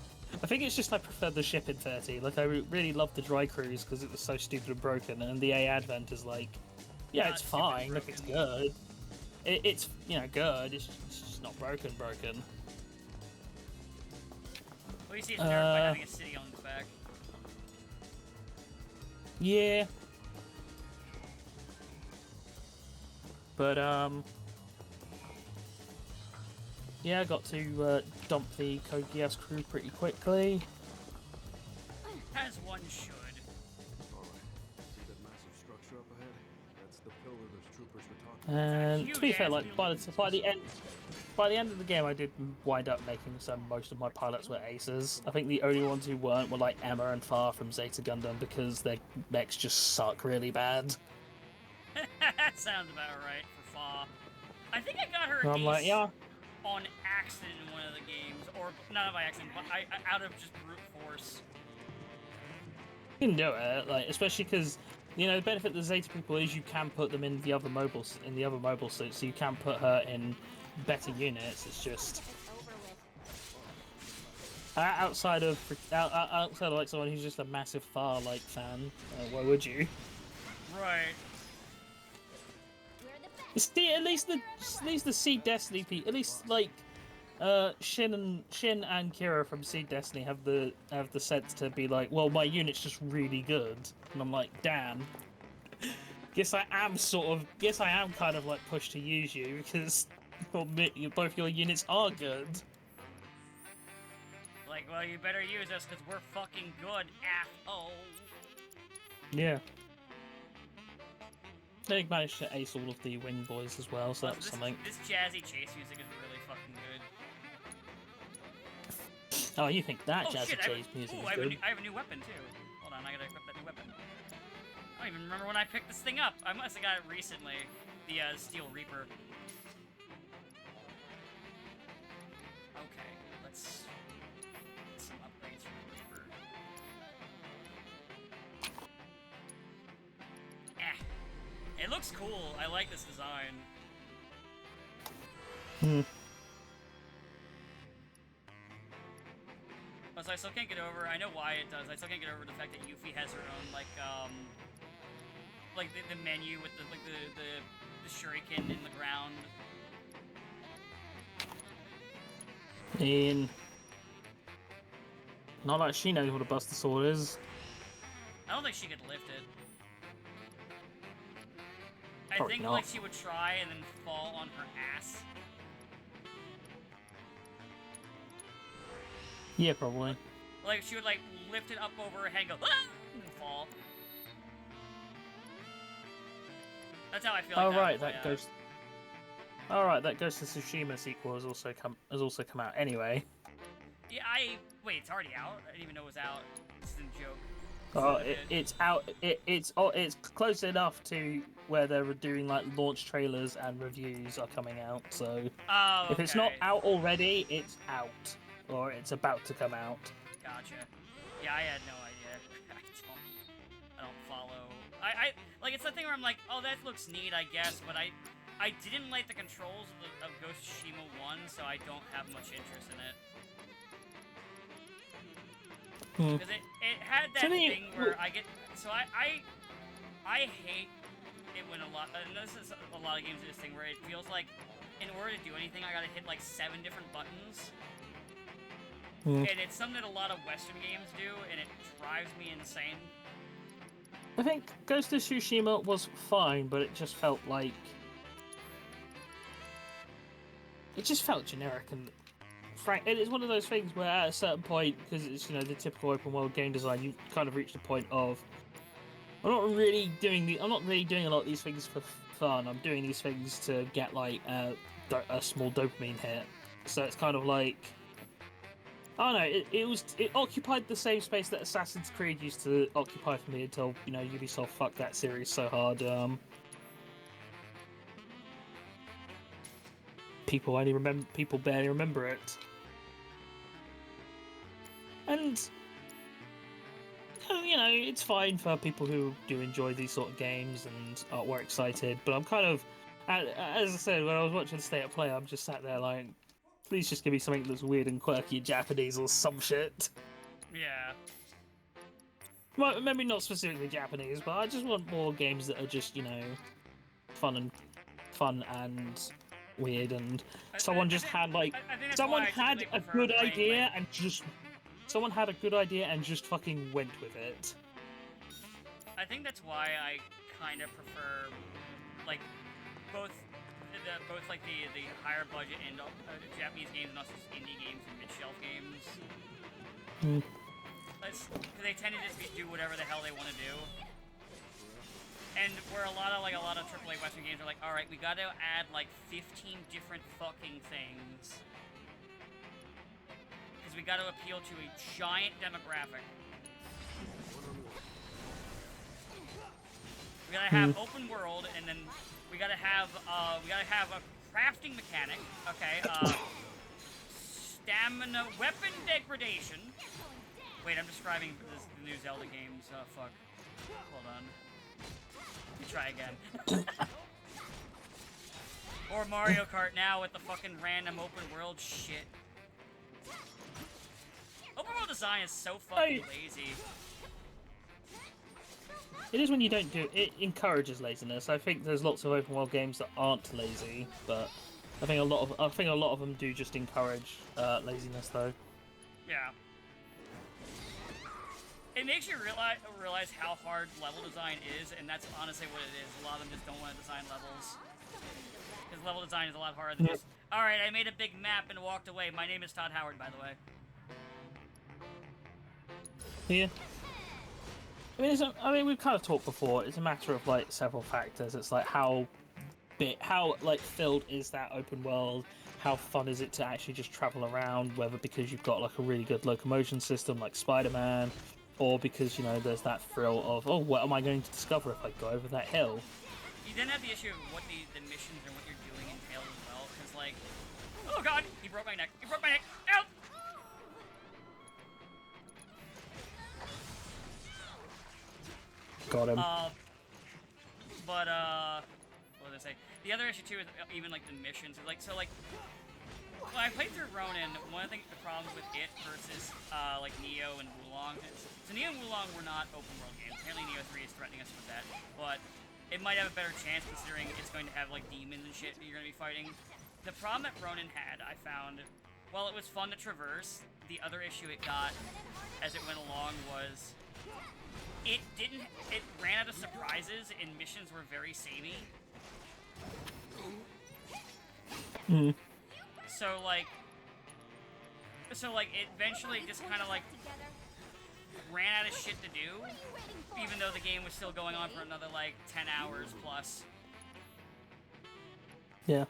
I think it's just I prefer the ship in 30. Like, I really loved the Dry Cruise because it was so stupid and broken, and the A Advent is like, yeah, it's fine, like, it's good. It's, you know, good, it's just not broken. Well, you see it's dirt by having a city on its back. Yeah. But, yeah, I got to dump the Code Geass crew pretty quickly. As one should. Alright. See that massive structure up ahead? That's the pillar those troopers were talking And to be fair, like by the end of the game, I did wind up making most of my pilots were aces. I think the only ones who weren't were like Emma and Far from Zeta Gundam because their mechs just suck really bad. That sounds about right for Fa. I think I got her So I'm ace like, yeah. on accident in one of the games, or not by accident, but out of just brute force. You can do it, like especially because you know the benefit of the Zeta people is you can put them in the other mobile suits, so you can put her in better units. It's just outside of like someone who's just a massive Far like fan. Why would you? Right. See, at least the Seed Destiny people, at least like Shin and Kira from Seed Destiny have the sense to be like, well, my unit's just really good, and I'm like, damn. Guess I am kind of like pushed to use you because both your units are good. Like, well, you better use us because we're fucking good, asshole. Yeah. They managed to ace all of the wing boys as well, so that was something. This jazzy chase music is really fucking good. Oh, you think that jazzy shit, chase music is good? I have a new weapon too. Hold on, I gotta equip that new weapon. I don't even remember when I picked this thing up. I must have got it recently. The Steel Reaper. Okay, let's get some upgrades for the Reaper. It looks cool. I like this design. So I still can't get over. I know why it does. I still can't get over the fact that Yuffie has her own like the menu with the shuriken in the ground. Not like she knows what a Buster Sword is. I don't think she could lift it. I Probably think not. like she would try and then fall on her ass. Yeah, probably. Like she would like lift it up over her head and go ah! And then fall. That's how I feel. Like that Ghost of Tsushima sequel has also come out anyway. Yeah, wait, it's already out? I didn't even know it was out. This is a joke. It's out. It's close enough to where they're doing like launch trailers and reviews are coming out. So if it's not out already, it's out or it's about to come out. Gotcha. Yeah, I had no idea. I don't follow. I like it's the thing where I'm like, oh, that looks neat, I guess, but I didn't like the controls of Ghost of Tsushima 1, so I don't have much interest in it. Because it had that thing where I get... So I hate it when a lot... And this is a lot of games do this thing where it feels like in order to do anything, I gotta hit like 7 different buttons. And it's something that a lot of Western games do, and it drives me insane. I think Ghost of Tsushima was fine, but it just felt like... It just felt generic and... It is one of those things where at a certain point, because it's the typical open world game design, you kind of reach the point of I'm not really doing a lot of these things for fun. I'm doing these things to get like a small dopamine hit. So it's kind of like I don't know. It occupied the same space that Assassin's Creed used to occupy for me until Ubisoft fucked that series so hard. People barely remember it. And, it's fine for people who do enjoy these sort of games and were excited, but I'm kind of, as I said, when I was watching State of Play, I'm just sat there like, please just give me something that's weird and quirky Japanese or some shit. Yeah. Well, maybe not specifically Japanese, but I just want more games that are just, fun and weird, and someone had a good idea and just fucking went with it. I think that's why I kind of prefer like both like the higher budget and Japanese games and also indie games and mid-shelf games. Because they tend to just do whatever the hell they want to do. And where a lot of AAA Western games are like, alright, we gotta add like 15 different fucking things. Because we gotta appeal to a giant demographic. We gotta have open world, and then we gotta have a crafting mechanic, okay, stamina, weapon degradation, Wait, I'm describing the new Zelda games. Oh, fuck. Hold on. Let me try again. Or Mario Kart now with the fucking random open world shit. Open world design is so fucking lazy. It is when you don't do it. Encourages laziness. I think there's lots of open world games that aren't lazy, but I think a lot of them do just encourage laziness, though. Yeah. It makes you realize how hard level design is, and that's honestly what it is. A lot of them just don't want to design levels. Because level design is a lot harder than just, alright, I made a big map and walked away. My name is Todd Howard, by the way. Yeah. I mean, we've kind of talked before. It's a matter of like several factors. It's like how like filled is that open world? How fun is it to actually just travel around? Whether because you've got like a really good locomotion system like Spider-Man, or because there's that thrill of, oh, what am I going to discover if I go over that hill? You then have the issue of what the missions and what you're doing entail as well. Because like, oh god, he broke my neck. He broke my neck. Ow! Got him. But what did I say? The other issue too is even like the missions. Like when I played through Ronin, one of the problems with it versus like Neo and Wulong. So Neo and Wulong were not open world games. Apparently Neo 3 is threatening us with that, but it might have a better chance considering it's going to have like demons and shit that you're going to be fighting. The problem that Ronin had, I found, while it was fun to traverse, the other issue it got as it went along was it ran out of surprises and missions were very samey. So like it eventually just kind of like ran out of shit to do, even though the game was still going on for another like 10 hours plus. Yeah.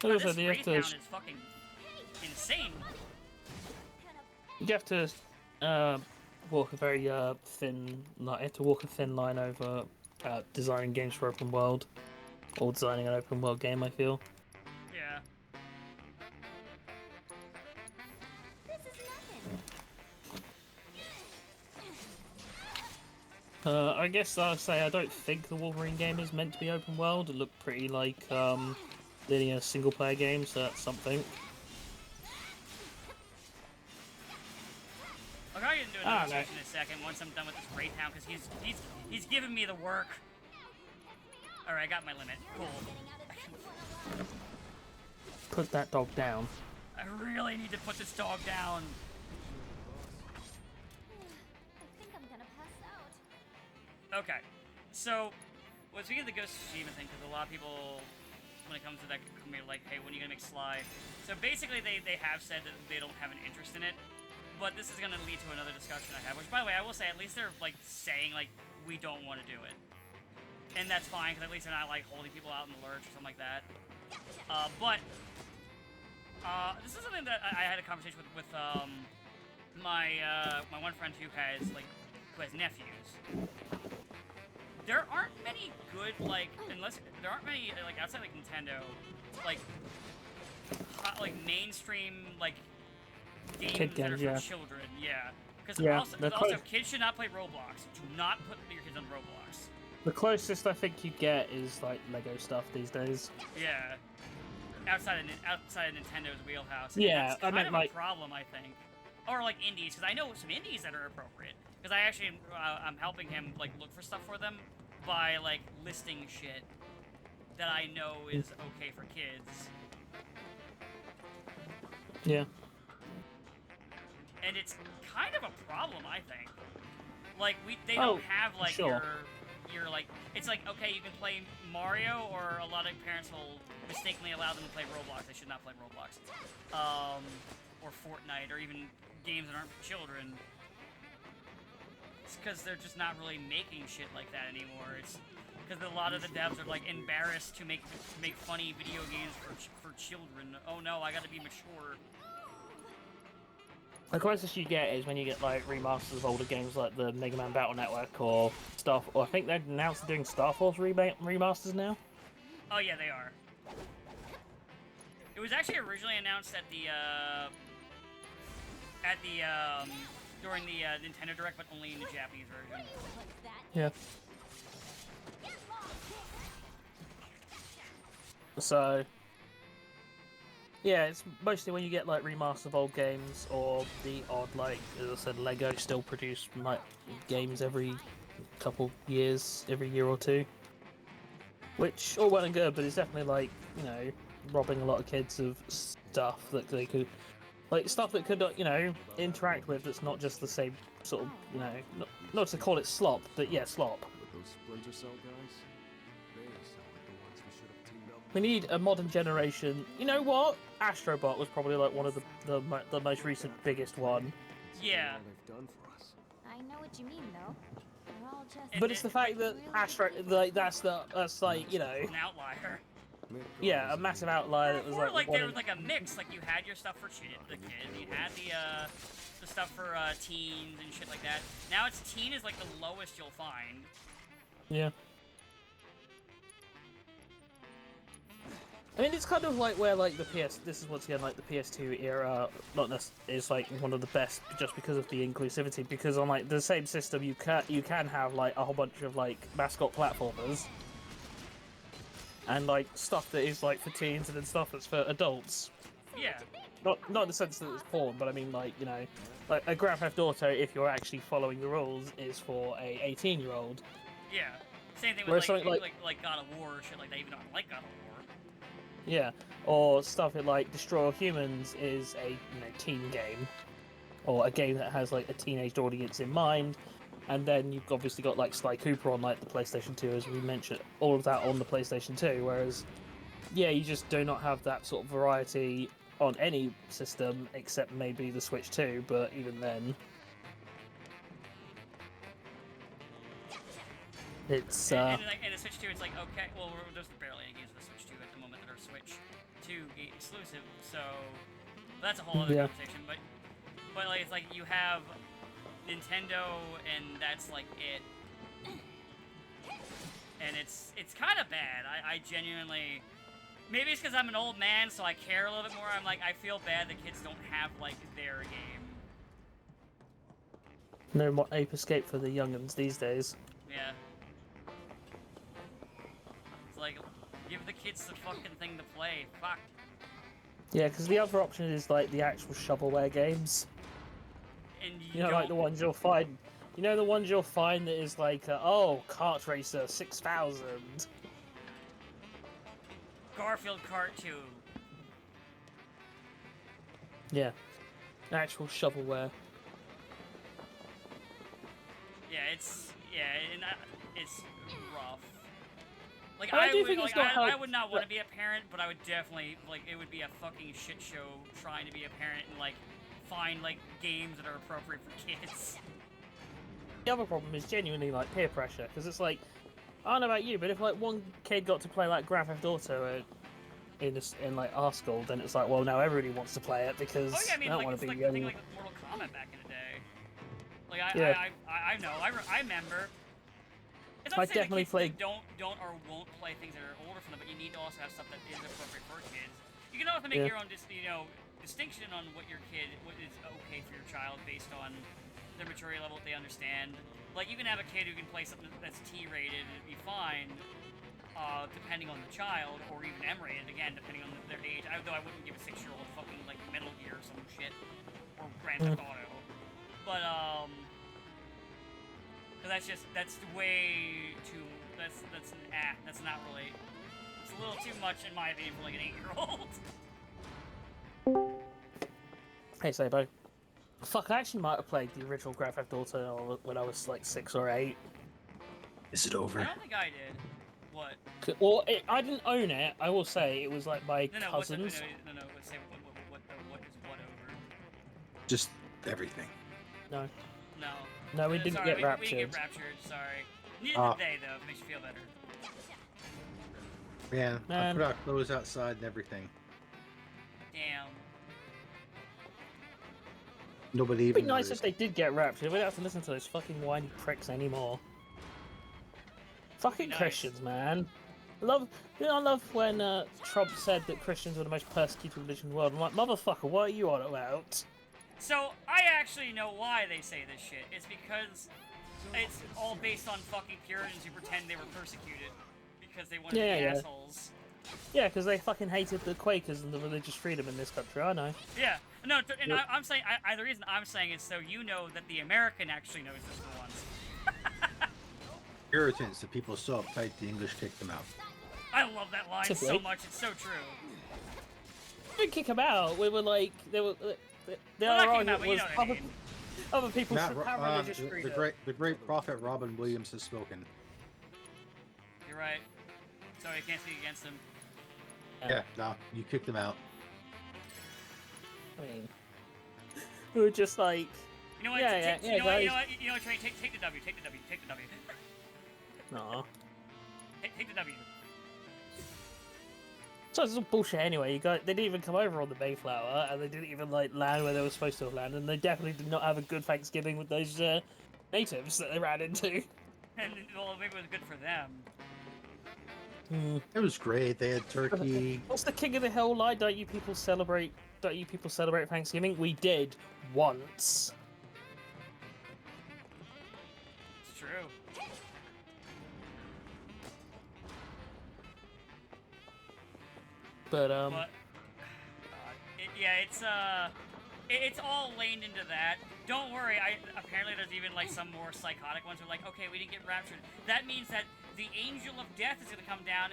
This raid count is fucking insane. You have to walk a very thin line. You have to walk a thin line over designing games for open world, or designing an open world game. I feel. Yeah. I guess I'll say I don't think the Wolverine game is meant to be open world. It looked pretty like linear single player game, so that's something. I'll probably do another session in a second once I'm done with this raid hound because he's giving me the work. All right, I got my limit. Cool. Put that dog down. I really need to put this dog down. I think I'm gonna pass out. Okay, so well, speaking of the Ghost of Tsushima thing, because a lot of people, when it comes to that, come here like, hey, when are you gonna make Sly? So basically, they have said that they don't have an interest in it. But this is going to lead to another discussion I have, which, by the way, I will say, at least they're, like, saying, like, we don't want to do it. And that's fine, because at least they're not, like, holding people out in the lurch or something like that. But this is something that I had a conversation with my one friend who has nephews. There aren't many good, like, there aren't many, like, outside, like, Nintendo, like mainstream, like, games that are for children, yeah. Because also, kids should not play Roblox. Do not put your kids on Roblox. The closest I think you get is like Lego stuff these days. Yeah. Outside of Nintendo's wheelhouse. Yeah, I meant like a problem, I think. Or like indies, because I know some indies that are appropriate. Because I actually I'm helping him like look for stuff for them by like listing shit that I know is okay for kids. Yeah. And it's kind of a problem, I think. Like they don't have like your like, it's like, okay, you can play Mario, or a lot of parents will mistakenly allow them to play Roblox. They should not play Roblox. Or Fortnite, or even games that aren't for children. It's because they're just not really making shit like that anymore. It's because a lot of the devs are like embarrassed to make funny video games for children. Oh no, I gotta be mature. The closest you get is when you get like remasters of older games like the Mega Man Battle Network or stuff. Or I think they've announced they're doing Star Force remasters now. Oh yeah, they are. It was actually originally announced at the during the Nintendo Direct, but only in the Japanese version. Yeah. So, yeah, it's mostly when you get like remasters of old games or the odd, like, as I said, Lego still produce like games every couple years, every year or two. Which, all well and good, but it's definitely like, you know, robbing a lot of kids of stuff that they could, like, stuff that could, you know, interact with that's not just the same sort of, you know, not to call it slop, but yeah, slop. But those Splinter Cell guys, they sound like the ones we should have teamed up We need a modern generation. You know what? Astrobot was probably like one of the most recent biggest one. Yeah. all they've done for us. I know what you mean, though. They're all just. But it's the fact that that's like, you know, An outlier. yeah, a massive outlier that was Or like like one there of- was like a mix. Like you had your stuff for the kid, you had the stuff for teens and shit like that. Now it's teen is like the lowest you'll find. Yeah. I mean, it's kind of like where like the this is once again like the PS2 era, is like one of the best just because of the inclusivity. Because on like the same system, you can have like a whole bunch of like mascot platformers, and like stuff that is like for teens and then stuff that's for adults. Yeah. Not in the sense that it's porn, but I mean like, you know, like a Grand Theft Auto, if you're actually following the rules, is for a 18-year-old. Yeah. Same thing Whereas with something like God of War or shit like that. Even though I like God of War. Yeah, or stuff like Destroy All Humans is a, you know, teen game, or a game that has like a teenage audience in mind, and then you've obviously got like Sly Cooper on like the PlayStation 2, as we mentioned, all of that on the PlayStation 2. Whereas, yeah, you just do not have that sort of variety on any system except maybe the Switch 2. But even then, it's And the Switch 2, it's like, okay, well, we're just barely any games for the Switch 2 at the moment that are Switch 2 exclusive, so that's a whole other Yeah. conversation. But like, it's like you have Nintendo, and that's like it. And it's kind of bad. I genuinely, maybe it's because I'm an old man, so I care a little bit more. I'm like, I feel bad that kids don't have like their game. no more Ape Escape for the young'uns these days. Yeah. It's like, give the kids the fucking thing to play. Fuck. Yeah, because the other option is like the actual shovelware games. And You know, like the ones you'll find. You know, the ones you'll find that is like, oh, Kart Racer 6000. Garfield Kart 2. Yeah, actual shovelware. Yeah, it's rough. Like I do would, think like, it's not I how- would not want to be a parent, but I would definitely like it would be a fucking shit show trying to be a parent and like find like games that are appropriate for kids. The other problem is genuinely like peer pressure, because it's like, I don't know about you, but if like one kid got to play like Grand Theft Auto in like our school, then it's like, well, now everybody wants to play it because Oh yeah, I mean don't like want it's to be like the thing like with Mortal Kombat back in the day. Like Yeah. I know I remember. It's I not to say that definitely kids played- don't or won't play things that are older for them, but you need to also have stuff that is appropriate for kids. You can also make Yeah. your own distinction on what your kid, what is okay for your child based on their maturity level, what they understand. Like you can have a kid who can play something that's T-rated and it'd be fine, depending on the child, or even M-rated again, depending on their age. Though I wouldn't give a 6-year-old fucking like Metal Gear or some shit, or Grand Theft Auto. But cause that's way too. That's not really. It's a little too much in my opinion for like an 8-year-old. Hey, Sabo. Fuck, I actually might have played the original Grand Theft Auto when I was like 6 or 8. Is it I over? don't think I did. What? Well, I didn't own it. I will say it was like my No, what's cousins. no. Let's say what is what over? Just everything. No. No. No, we didn't sorry, get we raptured. didn't get raptured. Sorry. Neither Ah. did they though. If it makes you feel better. Yeah, I Man. put our clothes outside and everything. Damn. Nobody It'd be even nice if noticed. they did get raptured. We don't have to listen to those fucking whiny pricks anymore. Fucking Nice. Christians, man. I love when Trump said that Christians were the most persecuted religion in the world. I'm like, motherfucker, what are you on about? So, I actually know why they say this shit. It's because it's all based on fucking Puritans who pretend they were persecuted because they wanted to be assholes. Yeah, because they fucking hated the Quakers and the religious freedom in this country, I know. Yeah, no, and I'm saying, the reason I'm saying is so you know that the American actually knows this for once. Puritans, the people so uptight the English kicked them out. I love that line so much, it's so true. We didn't kick them out, we were like, they were... The other argument was other people should have religious freedom. The great prophet Robin Williams has spoken. You're right. So I can't speak against him. Yeah, no, you kicked them out. I mean, we were just like... You know what, you know what, Trey, take the W, take the W, take the W. No. Take the W. So it's all bullshit anyway. They didn't even come over on the Mayflower, and they didn't even like land where they were supposed to have landed, and they definitely did not have a good Thanksgiving with those natives that they ran into. And well, maybe it was good for them. It was great. They had turkey. What's the King of the Hill lie? Don't you people celebrate Thanksgiving? We did once. It's true. But it's all laned into that. Don't worry. Apparently there's even like some more psychotic ones who are like, okay, we didn't get raptured. That means that the angel of death is going to come down,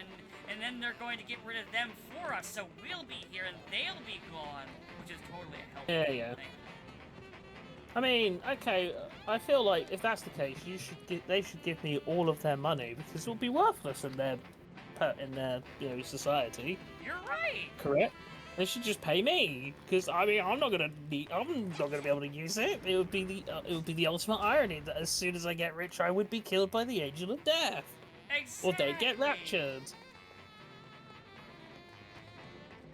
and then they're going to get rid of them for us, so we'll be here and they'll be gone, which is totally a helpful thing. I mean, okay, I feel like if that's the case, they should give me all of their money because it will be worthless in their society. You're right. Correct. They should just pay me because I mean I'm not gonna be able to use it. It would be the ultimate irony that as soon as I get rich, I would be killed by the angel of death. Exactly. Or they'd get raptured.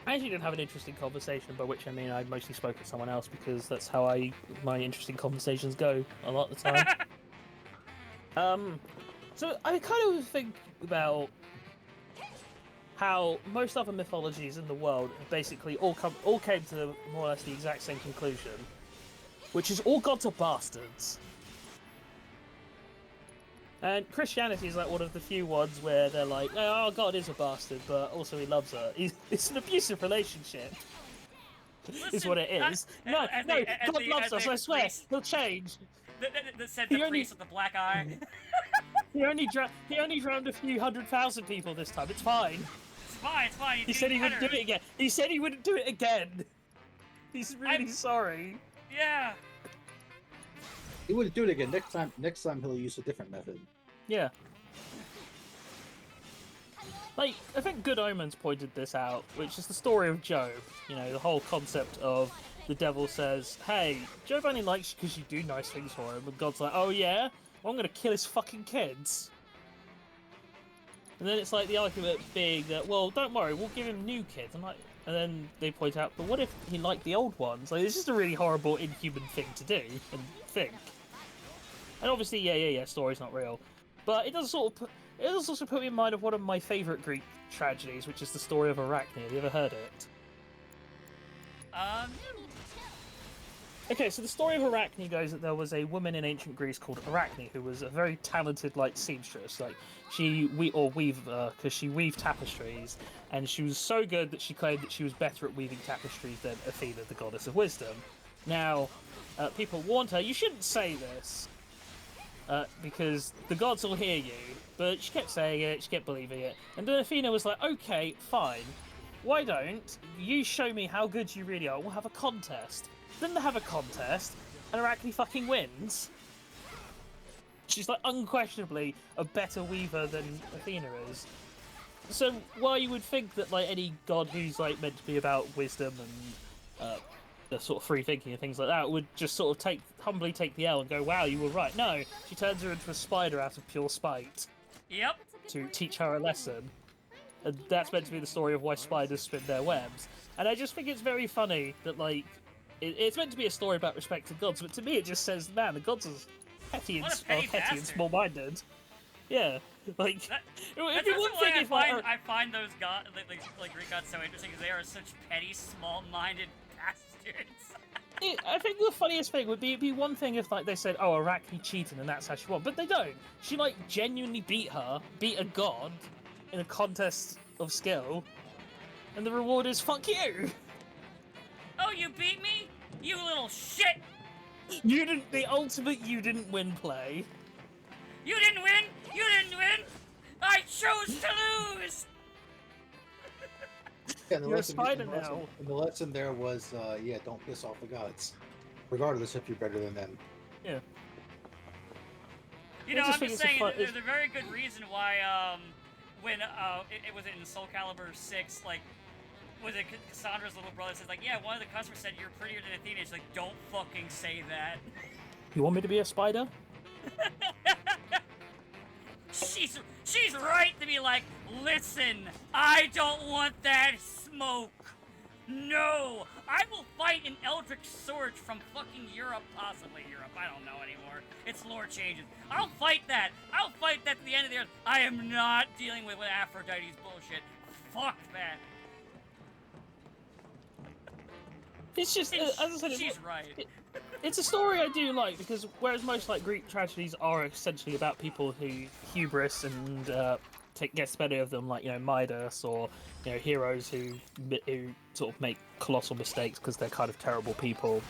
I actually didn't have an interesting conversation, by which I mean I mostly spoke to someone else because that's how my interesting conversations go a lot of the time. So I kind of think about how most other mythologies in the world basically all came to more or less the exact same conclusion, which is all gods are bastards. And Christianity is like one of the few ones where they're like, oh, God is a bastard, but also he loves her. It's an abusive relationship. Is what it is. God loves us, I swear. He'll change. That said the priest with the black eye. He only drowned a few 100,000 people this time. It's fine. It's fine. He said he wouldn't do it again. He said he wouldn't do it again. He's really sorry. Yeah. He wouldn't do it again. Next time he'll use a different method. Yeah. Like, I think Good Omens pointed this out, which is the story of Job. You know, the whole concept of the devil says, hey, Job only likes you because you do nice things for him. And God's like, oh yeah? Well, I'm going to kill his fucking kids. And then it's like the argument being that, well, don't worry, we'll give him new kids. And then they point out, but what if he liked the old ones? Like, it's just a really horrible, inhuman thing to do and think. And obviously, yeah, story's not real. But it does also put me in mind of one of my favourite Greek tragedies, which is the story of Arachne. Have you ever heard it? Okay, so the story of Arachne goes that there was a woman in ancient Greece called Arachne who was a very talented, like, seamstress. Like, she weaved tapestries, and she was so good that she claimed that she was better at weaving tapestries than Athena, the goddess of wisdom. Now, people warned her, you shouldn't say this, because the gods will hear you. But she kept saying it, she kept believing it. And then Athena was like, okay, fine. Why don't you show me how good you really are? We'll have a contest. Then they have a contest, and Arachne fucking wins. She's like unquestionably a better weaver than Athena is. So while you would think that like any god who's like meant to be about wisdom and the sort of free thinking and things like that would just sort of humbly take the L and go, wow, you were right. No, she turns her into a spider out of pure spite. Yep. To teach her a lesson. And that's meant to be the story of why spiders spin their webs. And I just think it's very funny that, like, it's meant to be a story about respect to gods, but to me it just says, man, the gods are petty and small-minded. Yeah. Like, That- it'd That's be also one why thing if like, I find those gods, like Greek gods, so interesting because they are such petty, small-minded bastards. I think the funniest thing would be it'd be one thing if like they said, "Oh, Arachne cheated and that's how she won," but they don't. She like genuinely beat a god in a contest of skill, and the reward is fuck you. Oh, you beat me, you little shit! You didn't. The ultimate you didn't win play. You didn't win. You didn't win. I chose to lose. Yeah, and You're a spider now. And the lesson there was, yeah, don't piss off the gods, regardless if you're better than them. Yeah. You know, I just I'm think just it's a saying, fun- there's a very good reason why, when, it was in Soul Calibur 6, like, was it Cassandra's little brother says, like, yeah, one of the customers said you're prettier than Athena. She's like, don't fucking say that. You want me to be a spider? She's right to be like, listen, I don't want that smoke. No, I will fight an Eldritch Sword from fucking Europe, possibly Europe, I don't know anymore. Its lore changes. I'll fight that. I'll fight that to the end of the earth. I am not dealing with Aphrodite's bullshit. Fuck that. It's just, as I said, She's right. It's a story I do like because whereas most like Greek tragedies are essentially about people who hubris and gets the better of them, like Midas, or heroes who sort of make colossal mistakes because they're kind of terrible people,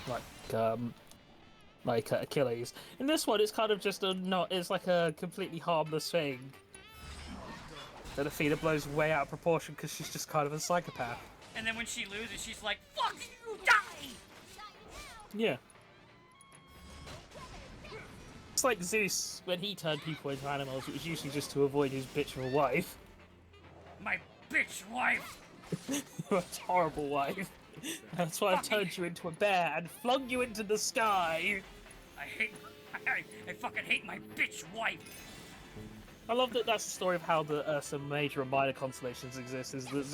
like Achilles. In this one, it's kind of just it's like a completely harmless thing that Athena blows way out of proportion because she's just kind of a psychopath. And then when she loses, she's like, fuck you, die! Yeah. It's like Zeus, when he turned people into animals, it was usually just to avoid his bitch of a wife. My bitch wife! A horrible wife. That's why I've turned you into a bear and flung you into the sky! I fucking hate my bitch wife! I love that that's the story of how some major and minor constellations exist, is that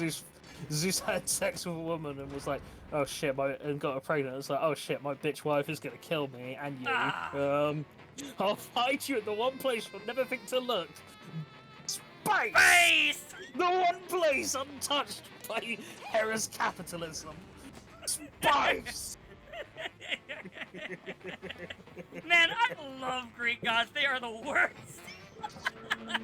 Zeus had sex with a woman and was like, oh shit, and got her pregnant. It's like, oh shit, my bitch wife is gonna kill me and you. I'll find you at the one place you'll never think to look. Space! Space! The one place untouched by Hera's capitalism. Space! Man, I love Greek gods. They are the worst. I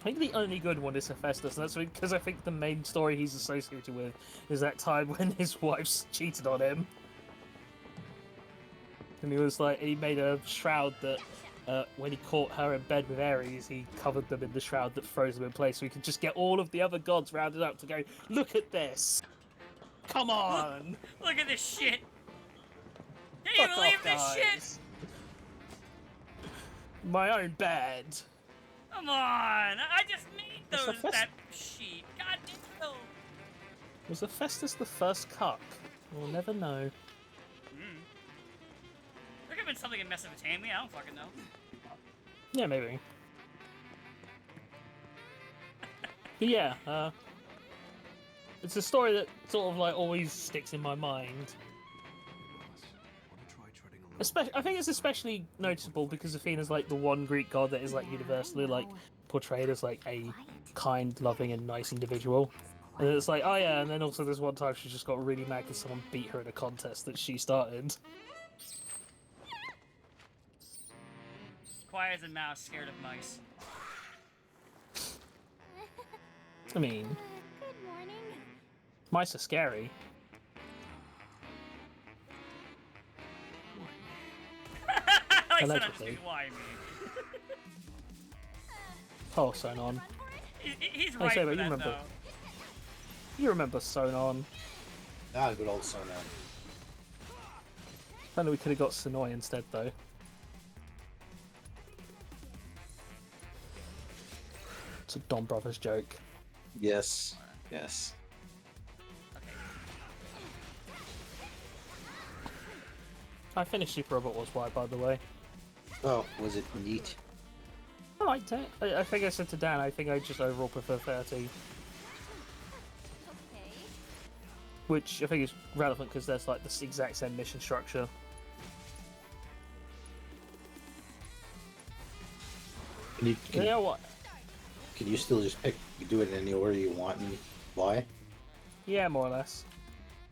think the only good one is Hephaestus, and that's because I think the main story he's associated with is that time when his wife cheated on him. And he made a shroud that, when he caught her in bed with Ares, he covered them in the shroud that froze them in place, so he could just get all of the other gods rounded up to go, look at this! Come on! Look at this shit! Can you believe this shit? My own bed. Come on! I just made that sheet. God damn. Was Hephaestus the first cuck? We'll never know. There could have been something in Mesopotamia. I don't fucking know. Yeah, maybe. But yeah, it's a story that sort of like always sticks in my mind. I think it's especially noticeable because Athena's like the one Greek god that is like universally like portrayed as like a kind, loving, and nice individual. And it's like, oh yeah, and then also this one time she just got really mad because someone beat her in a contest that she started. Quiet as a mouse, scared of mice. I mean, Good morning. mice are scary. I said Allegedly. understand why, I mean. Oh, Sonon. He's Hey, right Saber, for you that, remember. though. You remember Sonon. Ah, good old Sonon. I know we could have got Sonoy instead, though. It's a Don Brothers joke. Yes. Yes. I finished Super Robot Wars Y, by the way. Oh, was it neat? I liked it. I think I said to Dan, I think I just overall prefer 30. Okay. Which I think is relevant because there's like this exact same mission structure. You know what? Can you still just do it in any order you want and fly? Yeah, more or less.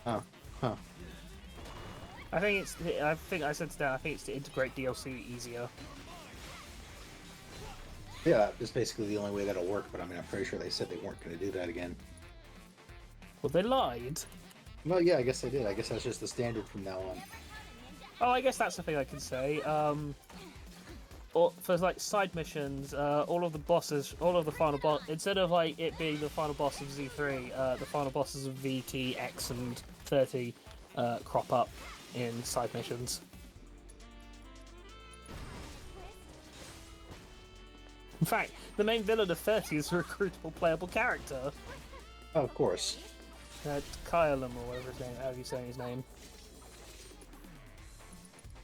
Oh, huh. I think I said to Dan, I think it's to integrate DLC easier. Yeah, that's basically the only way that'll work. But I mean, I'm pretty sure they said they weren't going to do that again. Well, they lied. Well, yeah, I guess they did. I guess that's just the standard from now on. Oh, I guess that's the thing I can say. Or for like side missions, all of the final boss, instead of like it being the final boss of Z3, the final bosses of VT, X, and 30 crop up in side missions. In fact, the main villain of 30 is a recruitable playable character. Oh, of course. Kylam or whatever his name, how are you saying his name?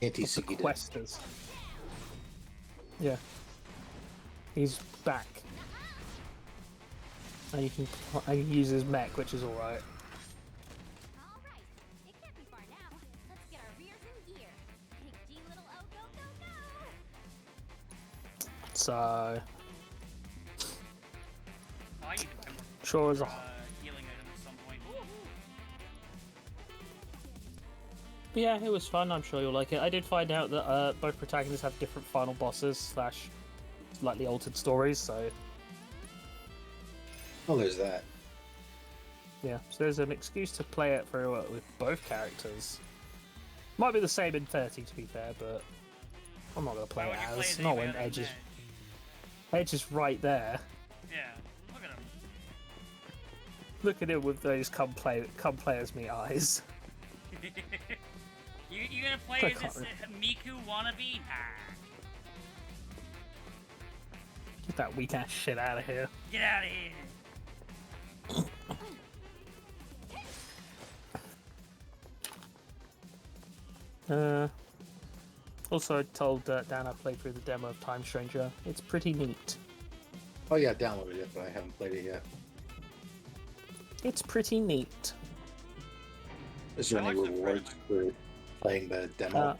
Anti-Sigida. Questers. Yeah. He's back. And you can use his mech, which is alright. Alright, it can't be far now. Let's get our rears in gear. Big G little O, go, go, go! So, Oh, I need to buy more sure as a healing items at some point. yeah, it was fun. I'm sure you'll like it. I did find out that both protagonists have different final bosses / slightly altered stories. So Oh, there's that. yeah, so there's an excuse to play it through with both characters. Might be the same in 30, to be fair, but I'm not gonna play Why it would you play as. it Not any when better than Edge is that? Edge is right there. Yeah, look at him. Look at him with those come play as me eyes. You gonna play I as this can't Miku wannabe? Nah. Get that weak ass shit out of here. Get out of here. Also, I told Dan I played through the demo of Time Stranger. It's pretty neat. Oh yeah, I downloaded it, but I haven't played it yet. It's pretty neat. Is there I any watched a friend rewards of for playing the demo?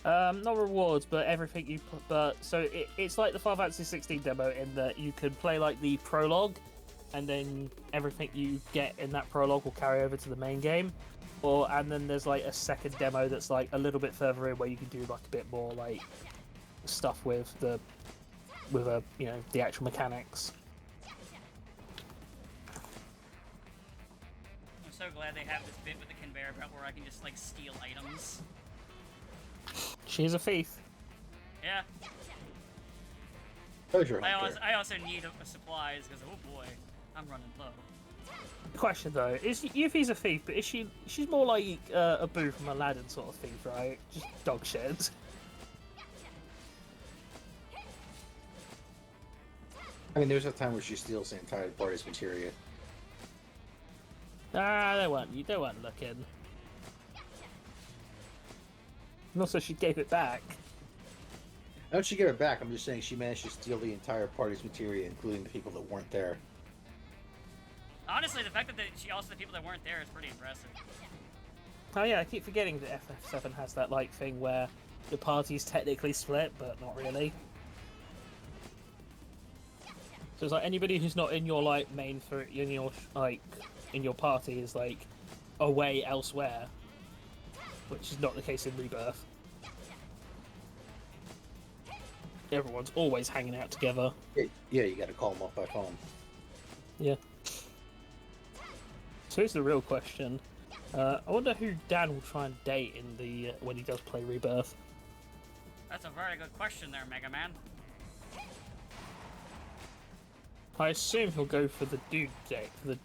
Not rewards, but everything you put. But so it's like the Final Fantasy 16 demo in that you can play like the prologue, and then everything you get in that prologue will carry over to the main game. And then there's like a second demo that's like a little bit further in where you can do like a bit more like stuff with the actual mechanics. I'm so glad they have this bit with the conveyor belt where I can just like steal items. She's a thief. Yeah. Treasure I hunter. also need supplies because oh boy, I'm running low. Question though, is Yuffie's a thief, but she's more like a Boo from Aladdin sort of thief, right? Just dog shit. I mean, there's a time where she steals the entire party's materia. Ah, they weren't looking. And also, she gave it back. I know she gave it back. I'm just saying she managed to steal the entire party's materia, including the people that weren't there. Honestly, the fact that the people that weren't there is pretty impressive. Oh yeah, I keep forgetting that FF7 has that like thing where the party's technically split, but not really. So it's like anybody who's not in your like in your party is like away elsewhere, which is not the case in Rebirth. Everyone's always hanging out together. Yeah, you gotta call them up by phone. Yeah. So here's the real question. I wonder who Dan will try and date in the when he does play Rebirth. That's a very good question there, Mega Man. I assume he'll go for the dude date. It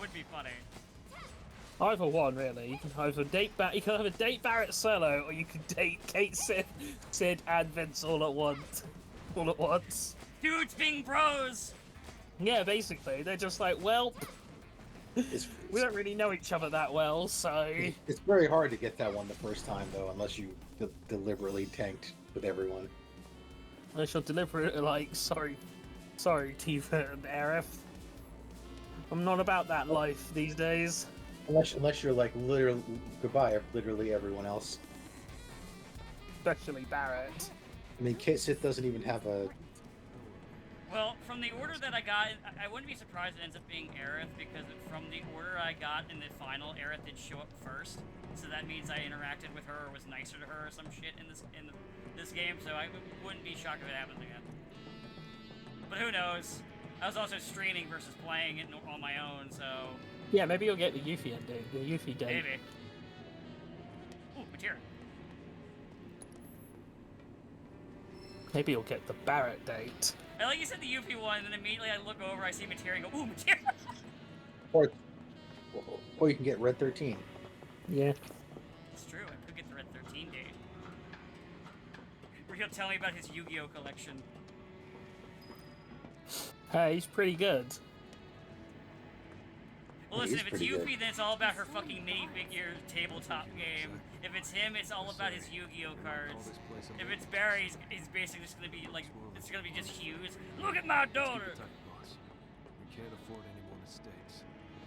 would be funny. Either one, really. You can either date Barrett solo, or you can date Kate, Sid, and Vince all at once. Dudes being bros. Yeah, basically, they're just like, well, we don't really know each other that well, so It's very hard to get that one the first time, though, unless you deliberately tanked with everyone. I shall deliver it like, sorry, Tifa and Aerith. I'm not about that life these days. Unless you're like literally everyone else. Especially Barrett. I mean, Sith doesn't even have a. Well, from the order that I got, I wouldn't be surprised it ends up being Aerith, because from the order I got in the final, Aerith did show up first. So that means I interacted with her or was nicer to her or some shit in this game, so I wouldn't be shocked if it happens again. But who knows? I was also streaming versus playing it on my own, so... Yeah, maybe you'll get the Yuffie ending, the Yuffie date. Maybe. Ooh, materia. Maybe you'll get the Barrett date. I like you said the Yuffie one, and then immediately I look over, I see materia, and go, ooh, materia! Or you can get Red 13. Yeah. It's true, I could get the Red 13 date. Where he'll tell me about his Yu-Gi-Oh collection. Hey, he's pretty good. Well, listen, He's if it's pretty Yuffie, good. then it's all about her fucking minifigure tabletop game. If it's him, it's all about his Yu-Gi-Oh cards. If it's Barry, he's basically just gonna be like, it's gonna be just Hughes. Look at my daughter! We can't afford any more mistakes.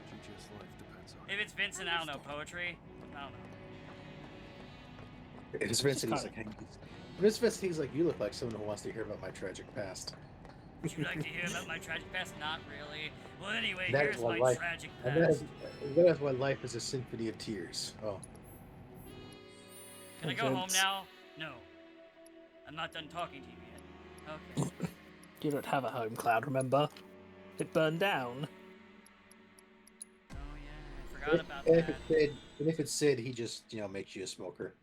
GGS life depends on If it's Vincent, I don't know, poetry? I don't know. If it's Vincent, he's like, if it's Vincent, he's like, you look like someone who wants to hear about my tragic past. Would you like to hear about my tragic past? Not really. Well, anyway, That here's is why my life- tragic And that past. is why life is a symphony of tears. Oh. Can I go home Vince. now? No. I'm not done talking to you yet. Okay. You don't have a home, Cloud, remember? It burned down. Oh yeah, I forgot about And if that. it's Sid, and if it's Sid, he just, makes you a smoker.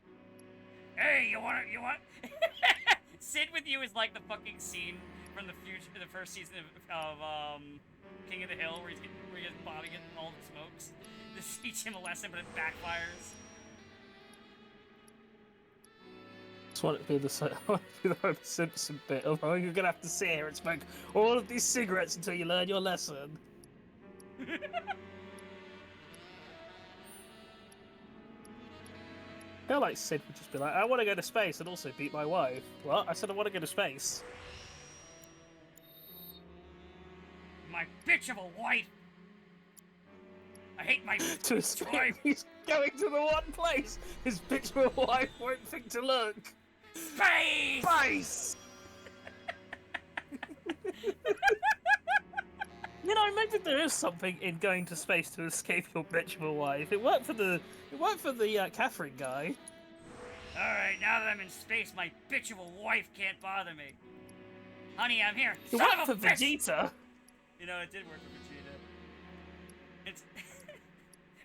Hey, you want? Sid with you is like the fucking scene from the first season of King of the Hill, where he's Bobby getting all the smokes. Just teach him a lesson, but it backfires. Just want it to be the Homer Simpson bit of, oh, you're gonna have to sit here and smoke all of these cigarettes until you learn your lesson. I feel like Sid would just be like, I want to go to space and also beat my wife. What? I said I want to go to space. My bitch of a wife. I hate my To bitch space. wife. He's going to the one place his bitch of a wife won't think to look. Space. Space! You know, maybe there is something in going to space to escape your bitch of a wife. It worked for the Catherine guy. All right, now that I'm in space, my bitch of a wife can't bother me. Honey, I'm here. It Son worked of for a bitch! Vegeta. You know, it did work for Vegeta. It's.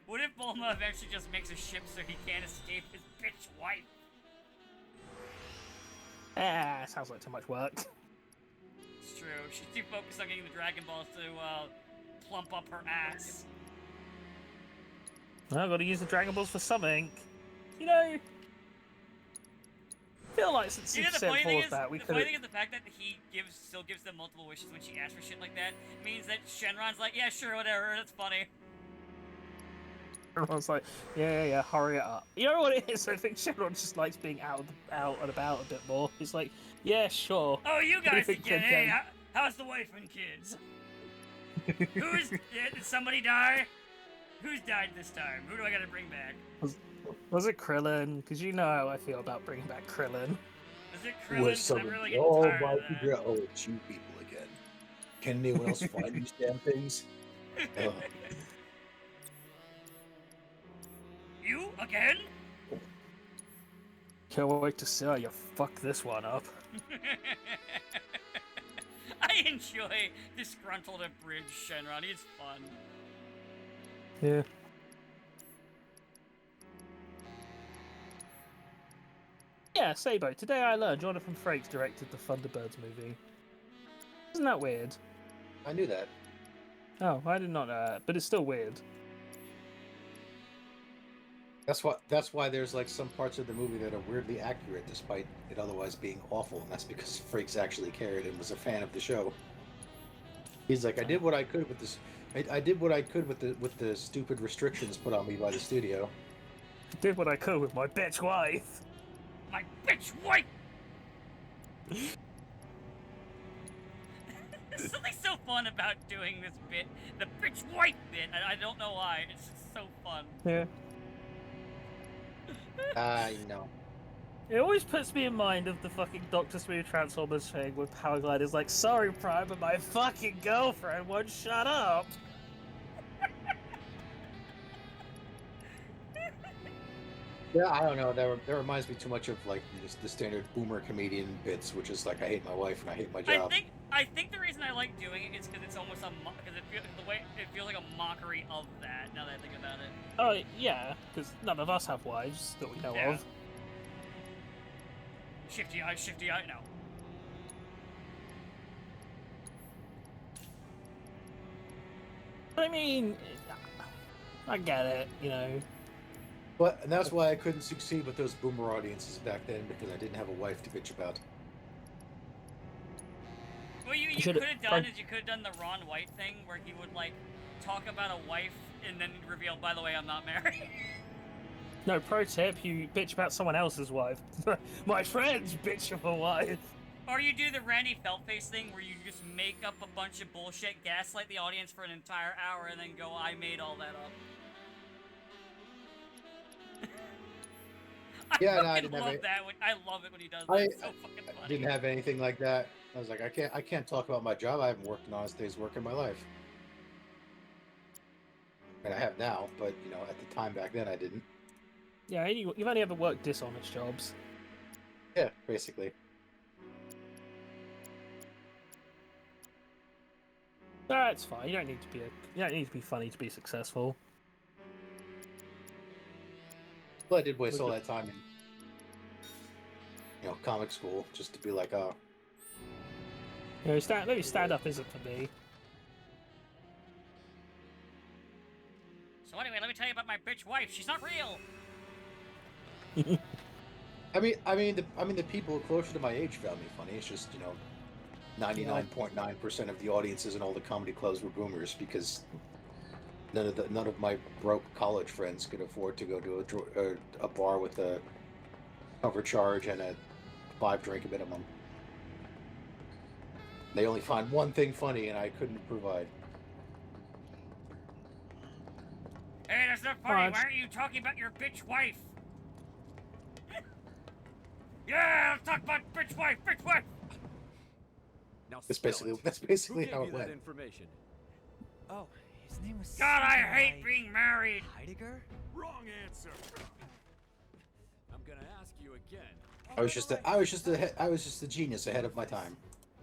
What if Bulma eventually just makes a ship so he can't escape his bitch wife? Ah, sounds like too much work. It's true. She's too focused on getting the Dragon Balls to plump up her ass. I've got to use the Dragon Balls for something. You know, I feel like since You know, Super the funny Saiyan 4 thing was is, that, we the could funny have... thing is the fact that he still gives them multiple wishes when she asks for shit like that means that Shenron's like, yeah, sure, whatever, that's funny. Everyone's like, yeah, hurry it up. You know what it is? I think Shenron just likes being out and about a bit more. He's like, yeah, sure. Oh, you guys think again, they've hey, done? how's the wife and kids? Did somebody die? Who's died this time? Who do I gotta bring back? Was it Krillin? Because you know how I feel about bringing back Krillin. Is it Krillin? 'Cause I'm really getting oh tired my of that. God! Oh, it's you people again. Can anyone else find these damn things? Ugh. You again? Can't wait to see how you fuck this one up. I enjoy disgruntled abridged Shenron. He's fun. Yeah. Yeah, Sabo, today I learned Jonathan Frakes directed the Thunderbirds movie. Isn't that weird? I knew that. Oh, I did not know that, but it's still weird. That's why there's like some parts of the movie that are weirdly accurate, despite it otherwise being awful, and that's because Frakes actually cared and was a fan of the show. He's like, I did what I could with this. I did what I could with the stupid restrictions put on me by the studio. I did what I could with my bitch wife. My bitch wife! There's something so fun about doing this bit. The bitch wife bit. I don't know why. It's just so fun. Yeah. I know. It always puts me in mind of the fucking Doctor Smooth Transformers thing with Power Gliders like, sorry, Prime, but my fucking girlfriend won't shut up. Yeah, I don't know. That reminds me too much of like just the standard boomer comedian bits, which is like I hate my wife and I hate my job. I think the reason I like doing it is because it's almost because the way it feels like a mockery of that. Now that I think about it. Oh yeah, because none of us have wives that we know of. Shifty eye now. But I mean, I get it, you know. But and that's why I couldn't succeed with those boomer audiences back then because I didn't have a wife to bitch about. What you could have done is you could have done the Ron White thing where he would like talk about a wife and then reveal, by the way, I'm not married. No, pro tip, you bitch about someone else's wife. My friends bitch of a wife. Or you do the Randy Feltface thing where you just make up a bunch of bullshit, gaslight the audience for an entire hour, and then go, I made all that up. I love it when he does that. It's so fucking funny. I didn't have anything like that. I was like, I can't talk about my job. I haven't worked an honest day's work in my life. And I have now, but you know, at the time back then I didn't. Yeah, you've only ever worked dishonest jobs. Yeah, basically. That's fine. You don't need to be funny to be successful. Well, I did waste all that time in, you know, comic school just to be like, oh. You know, maybe stand up isn't for me. So anyway, let me tell you about my bitch wife. She's not real. I mean, the people closer to my age found me funny. It's just, you know, 99.9% of the audiences in all the comedy clubs were boomers because none of my broke college friends could afford to go to a bar with a cover charge and a 5-drink minimum. They only find one thing funny, and I couldn't provide. Hey, that's not funny. Why aren't you talking about your bitch wife? Yeah, let's talk about bitch wife. Now That's basically how it went. Information? Oh, his name was. God, I something hate like being married. Heidegger? Wrong answer. I'm gonna ask you again. I was just a genius ahead of my time.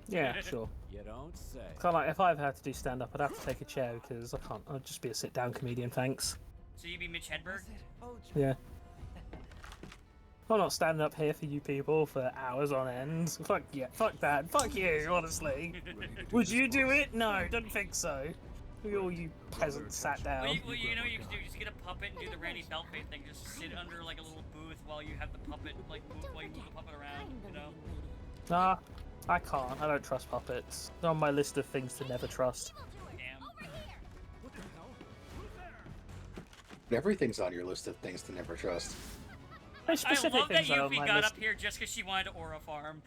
Yeah, sure. You don't say. Kind of like if I ever had to do stand up, I'd have to take a chair because I can't. I'd just be a sit down comedian, thanks. So you'd be Mitch Hedberg? Yeah. I'm not standing up here for you people for hours on end. Fuck yeah, fuck that, fuck you, honestly. Would you do it? No, don't think so. All you peasants sat down. Well, you know what you can do? Just get a puppet and do the Randy Feltface thing. Just sit under like a little booth while you have the puppet, like move the puppet around, you know? Nah, I can't. I don't trust puppets. They're on my list of things to never trust. Damn. Everything's on your list of things to never trust. Very specific I love that things are on Yuffie my got list. up here just because she wanted to aura farm.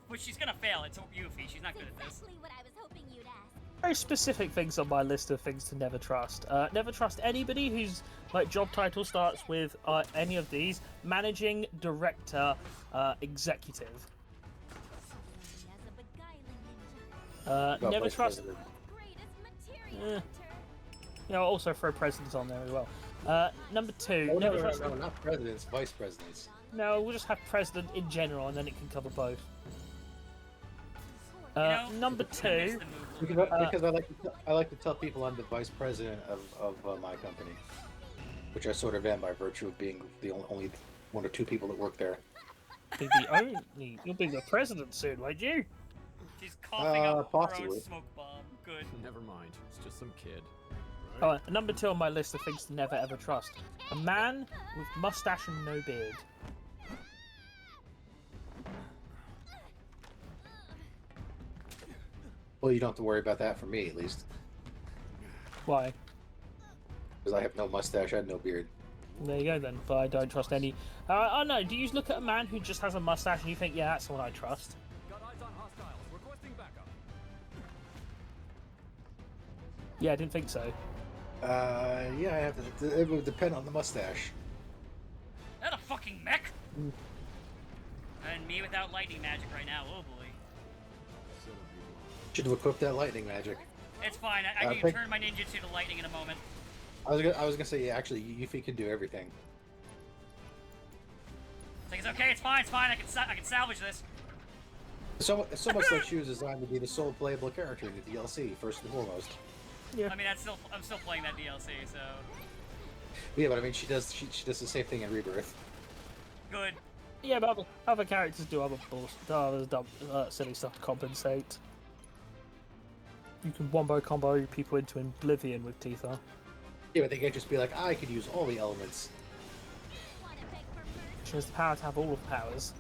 But she's gonna fail. It's Yuffie. She's not good at this. Exactly what I was hoping you'd ask. Very specific things on my list of things to never trust. Never trust anybody whose like job title starts with any of these: managing, director, executive. Never Vice trust. President. Yeah, I'll also throw presidents on there as well. Number 2. Oh, never no, trust. no, not presidents, vice presidents. No, we'll just have president in general, and then it can cover both. Number 2. Because I like to tell people I'm the vice president of my company, which I sort of am by virtue of being the only 1 or 2 people that work there. You'll be the president soon, won't you? She's coughing up her own possibly. smoke bomb. Good. Never mind. It's just some kid. Number 2 on my list of things to never ever trust: a man with mustache and no beard. Well, you don't have to worry about that for me, at least. Why? Because I have no mustache and no beard. There you go then. But I don't trust any. Oh no. Do you look at a man who just has a mustache and you think, yeah, that's the one I trust? Got eyes on hostiles. Requesting backup. Yeah, I didn't think so. Yeah, I have to. It would depend on the mustache. Is that a fucking mech? And me without lightning magic right now. Oh boy. Should have equipped that lightning magic. It's fine. I can think- turn my ninjutsu to lightning in a moment. I was gonna say, yeah, actually, Yuffie can do everything. It's okay. It's fine. It's fine. I can salvage this. It's so much like she was designed to be the sole playable character in the DLC, first and foremost. Yeah. I mean, I'm still playing that DLC, so Yeah, but I mean, she does the same thing in Rebirth. good. Yeah, but other characters do other silly stuff to compensate. You can wombo combo people into oblivion with Tifa. Yeah, but they can't just be like, I could use all the elements. She has the power to have all of the powers.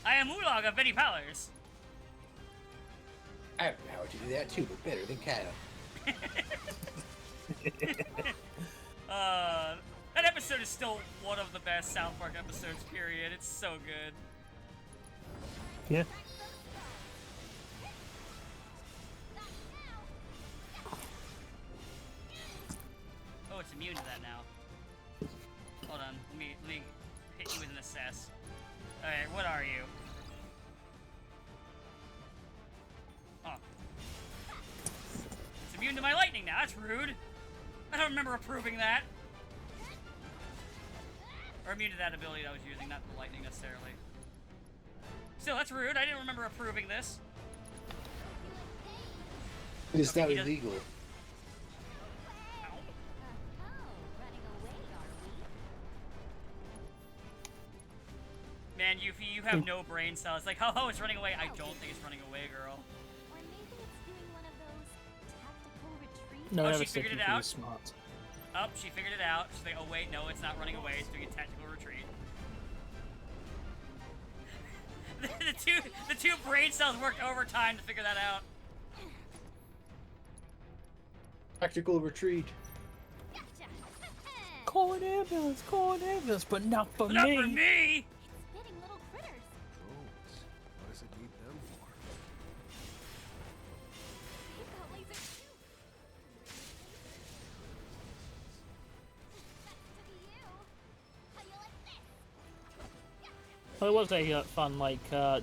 I am Ulog of many powers. I have the power to do that too, but better than Kano. That episode is still one of the best South Park episodes, period. It's so good. Yeah. Oh, it's immune to that now. Hold on, let me hit you with an assess. Alright, what are you? Oh. It's immune to my lightning now, that's rude. I don't remember approving that. Or immune to that ability I was using, not the lightning necessarily. Still, that's rude. I didn't remember approving this. It is Okay, not he does- illegal. Man, Yuffie, you have no brain cells. It's like, oh, it's running away. I don't think it's running away, girl. Or maybe it's doing one of those tactical retreats. No, Oh, I she never said figured it Yuffie out? was smart. Oh, she figured it out. She's like, oh wait, no, it's not running away. It's doing a tactical retreat. the two brain cells worked overtime to figure that out. Tactical retreat. Gotcha. Call an ambulance, but not for Not me. for me. Spitting little critters. Drones. What does it need them for? They've got lasers too. Next to you. How you like this? Well, it was a fun, like, I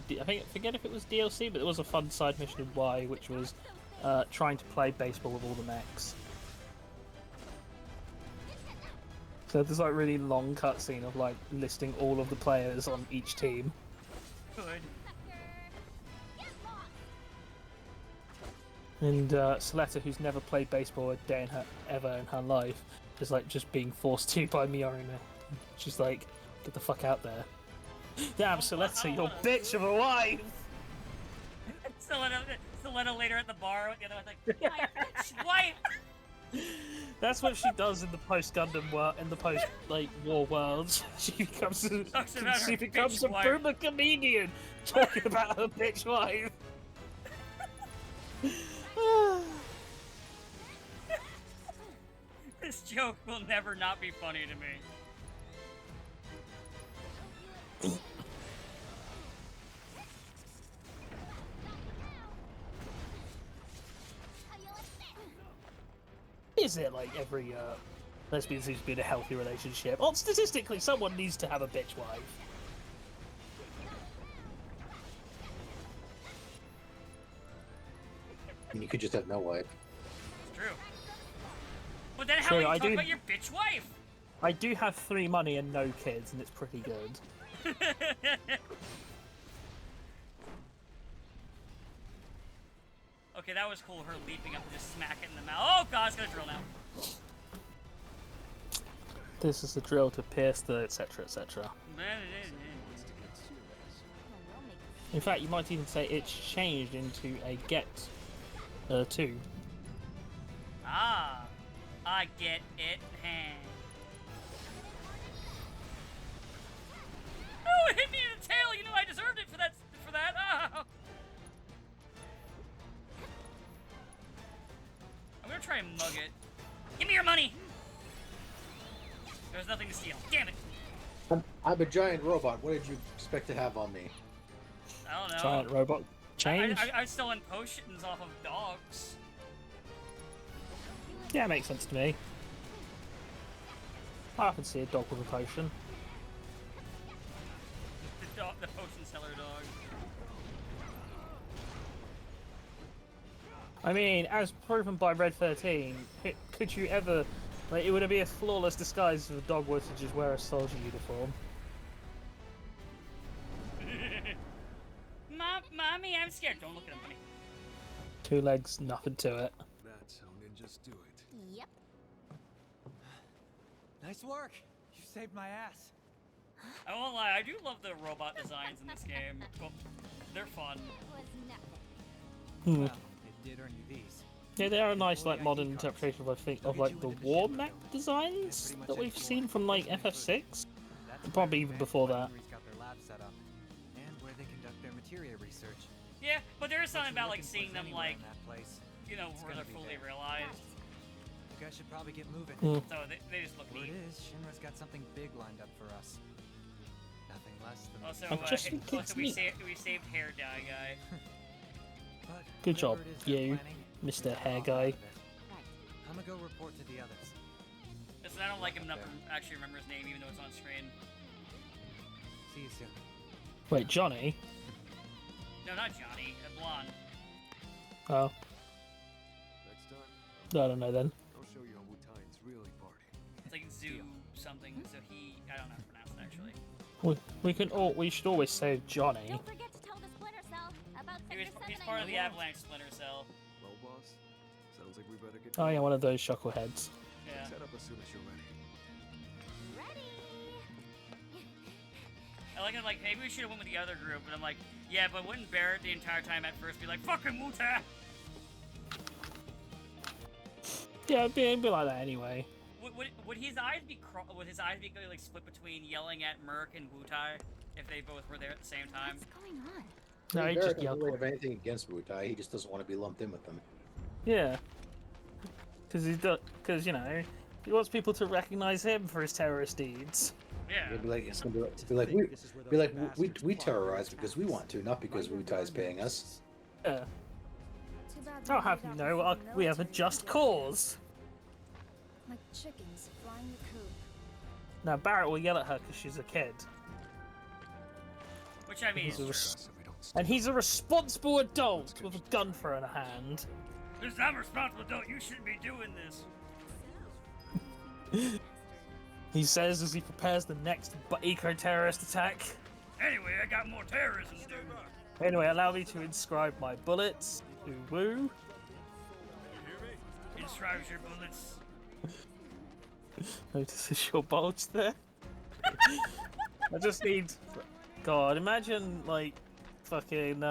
forget if it was DLC, but it was a fun side mission in Y, which was trying to play baseball with all the mechs. So there's like really long cutscene of like listing all of the players on each team. Good. Get lost. And Soletta, who's never played baseball a day ever in her life, is like just being forced to by Miorino. She's like, get the fuck out there. Damn, Soletta, your bitch of a wife! Selena later at the bar with the other one, like, my bitch wife. That's what she does in the post-Gundam world, in the post-war world. She becomes a Talks about her becomes bitch a wife. boomer comedian talking about her bitch wife. This joke will never not be funny to me. How you like this? Is it like every lesbian seems to be in a healthy relationship? Well, statistically, someone needs to have a bitch wife. And you could just have no wife. It's true. But then how True, do you I talk do- about your bitch wife? I do have 3 money and no kids, and it's pretty good. Okay, that was cool, her leaping up and just smack it in the mouth. Oh god, it's gonna drill now. This is the drill to pierce the etc. etc. In fact, you might even say it's changed into a get 2. Ah, I get it. Hand. Oh, it hit me in the tail. You know I deserved it for that. For that. Oh. I'm gonna try and mug it. Give me your money. There's nothing to steal. Damn it. I'm a giant robot. What did you expect to have on me? I don't know. Giant robot change? I still in potions off of dogs. Yeah, makes sense to me. I can see a dog with a potion. the potion seller dog. I mean, as proven by Red 13, could you ever... Like, it would be a flawless disguise if a dog were to just wear a soldier uniform. Mommy, I'm scared. Don't look at me. 2 legs, nothing to it. That's how ninjas do it. Yep. Nice work. You saved my ass. I won't lie, I do love the robot designs in this game. Well, they're fun. Was nothing. Well, it did earn you these. Yeah, they are a nice, like, modern interpretation, I think, of, like, the war mech designs that we've seen from, like, FF6. Probably even before that. Got their lab set up, and where they conduct their materia research. Yeah, but there is something about, like, seeing them, Anywhere like, in that place. you know, It's where gonna they're be fully there. realized. You guys should probably get moving. So they just look Word neat. is, Shinra's got something big lined up for us. Nothing less than Also, I just think it's we neat. saved hair dye guy. But Good job, whatever it is they're you, planning, Mr. they're Hair off Guy. out of it. I'm gonna go report to the others. Listen, I don't like him enough to actually remember his name, even though it's on screen. See you soon. Wait, Johnny? No, not Johnny. Blonde. Oh, Next time, I don't know then. I'll show you how Wu-Tai's really party. It's like Zoo something. So he, I don't know how to pronounce it actually. We should always say Johnny. Don't forget to tell the Splinter Cell about He's Sector 7 part of I the know. Avalanche Splinter Cell. Well, boss, sounds like we better get Oh yeah, one of those chuckleheads. Yeah. Set up as soon as you're ready. Ready? I like it. Like maybe we should have went with the other group, but I'm like, yeah, but wouldn't Barrett the entire time at first be like, "Fucking Wu-Tai"? Yeah, it'd be like that anyway. Would his eyes be like split between yelling at Merc and Wu-Tai if they both were there at the same time? What's going on? No, he Barrett just doesn't yelled. really have anything against Wu-Tai. He just doesn't want to be lumped in with them. Yeah. Because, you know, he wants people to recognize him for his terrorist deeds. Yeah. He'll be like, it's gonna be like we terrorize because we want to, not because Wu-Tai is paying us. Yeah. Too bad I'll we have don't you know, have we have a military just bases. cause. Like chickens flying the coop. Now, Barrett will yell at her because she's a kid. Which I mean is He's a true. res- And he's a responsible adult with a gun for in a hand. Because I'm a responsible adult. You shouldn't be doing this. He says as he prepares the next eco-terrorist attack. Anyway, I got more terrorism to do. Anyway, allow me to inscribe my bullets to Woo. Inscribes your bullets. Notices your bulge there. I just need... God, imagine, like, fucking,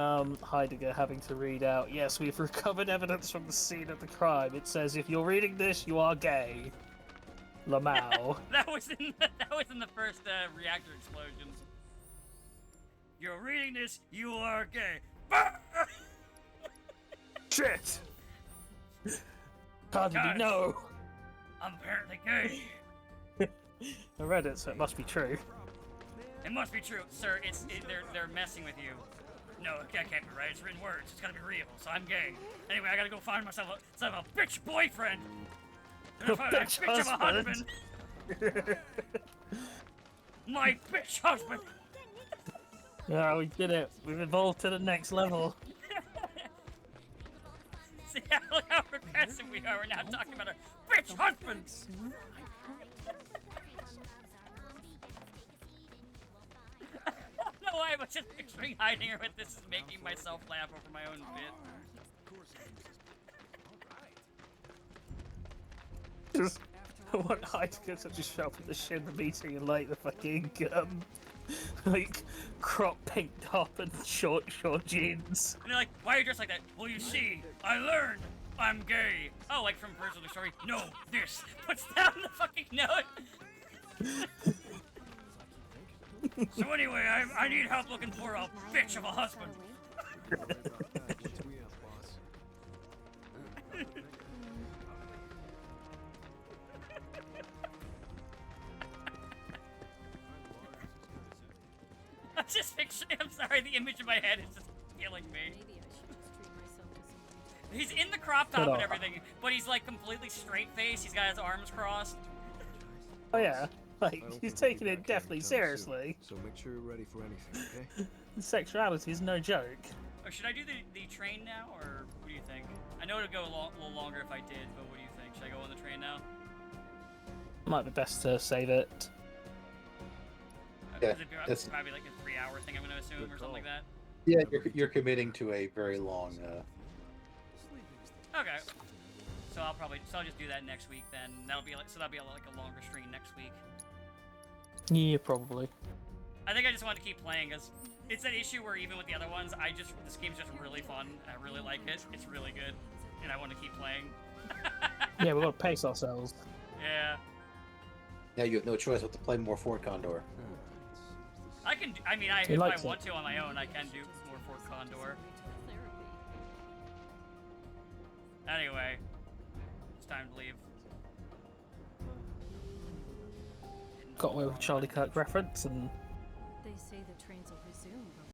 Heidegger having to read out, yes, we've recovered evidence from the scene of the crime. It says, if you're reading this, you are gay. Lamau. that was in the first reactor explosion. You're reading this, you are gay. Shit! How did he Guys. know? I'm apparently gay. I read it, so it must be true. It must be true, sir. They're messing with you. No, that can't be right. It's written words. It's gotta be real. So I'm gay. Anyway, I gotta go find myself a bitch boyfriend. A Find a bitch bitch of a husband. husband. My bitch husband. Yeah, we did it. We've evolved to the next level. See how progressive we are. We're now talking about our bitch husbands. I don't know why, but just picturing hiding her with this is making myself laugh over my own bit. Just, I want Heidegger to just show up at the Shinra meeting in like the fucking, like, crop pink top and short jeans. And they're like, why are you dressed like that? Well, you see, I learned I'm gay. Oh, like from Birds of the Story? No, this. Puts down the fucking note. So anyway, I need help looking for a bitch of a husband. I'm just picturing, I'm sorry, the image in my head is just killing me. He's in the crop top and everything, but he's like completely straight faced. He's got his arms crossed. Oh yeah. Like, I don't he's think we'll be taking it back here definitely anytime soon, seriously. So make sure you're ready for anything, okay? Sexuality is no joke. Oh, should I do the train now, or what do you think? I know it'd go a little longer if I did, but what do you think? Should I go on the train now? Might be best to save it. Yeah, It's probably like a 3-hour thing, I'm gonna assume, or something like that. Yeah, you're committing to a very long. Okay. So I'll just do that next week then. That'll be like a longer stream next week. Yeah, probably. I think I just want to keep playing because it's an issue where even with the other ones, this game's just really fun. I really like it. It's really good, and I want to keep playing. Yeah, we've got to pace ourselves. Yeah. Yeah, you have no choice but to play more Fort Condor. I can. I mean, if I want to on my own, I can do more Fort Condor. Anyway, it's time to leave. Got away with Charlie Kirk reference and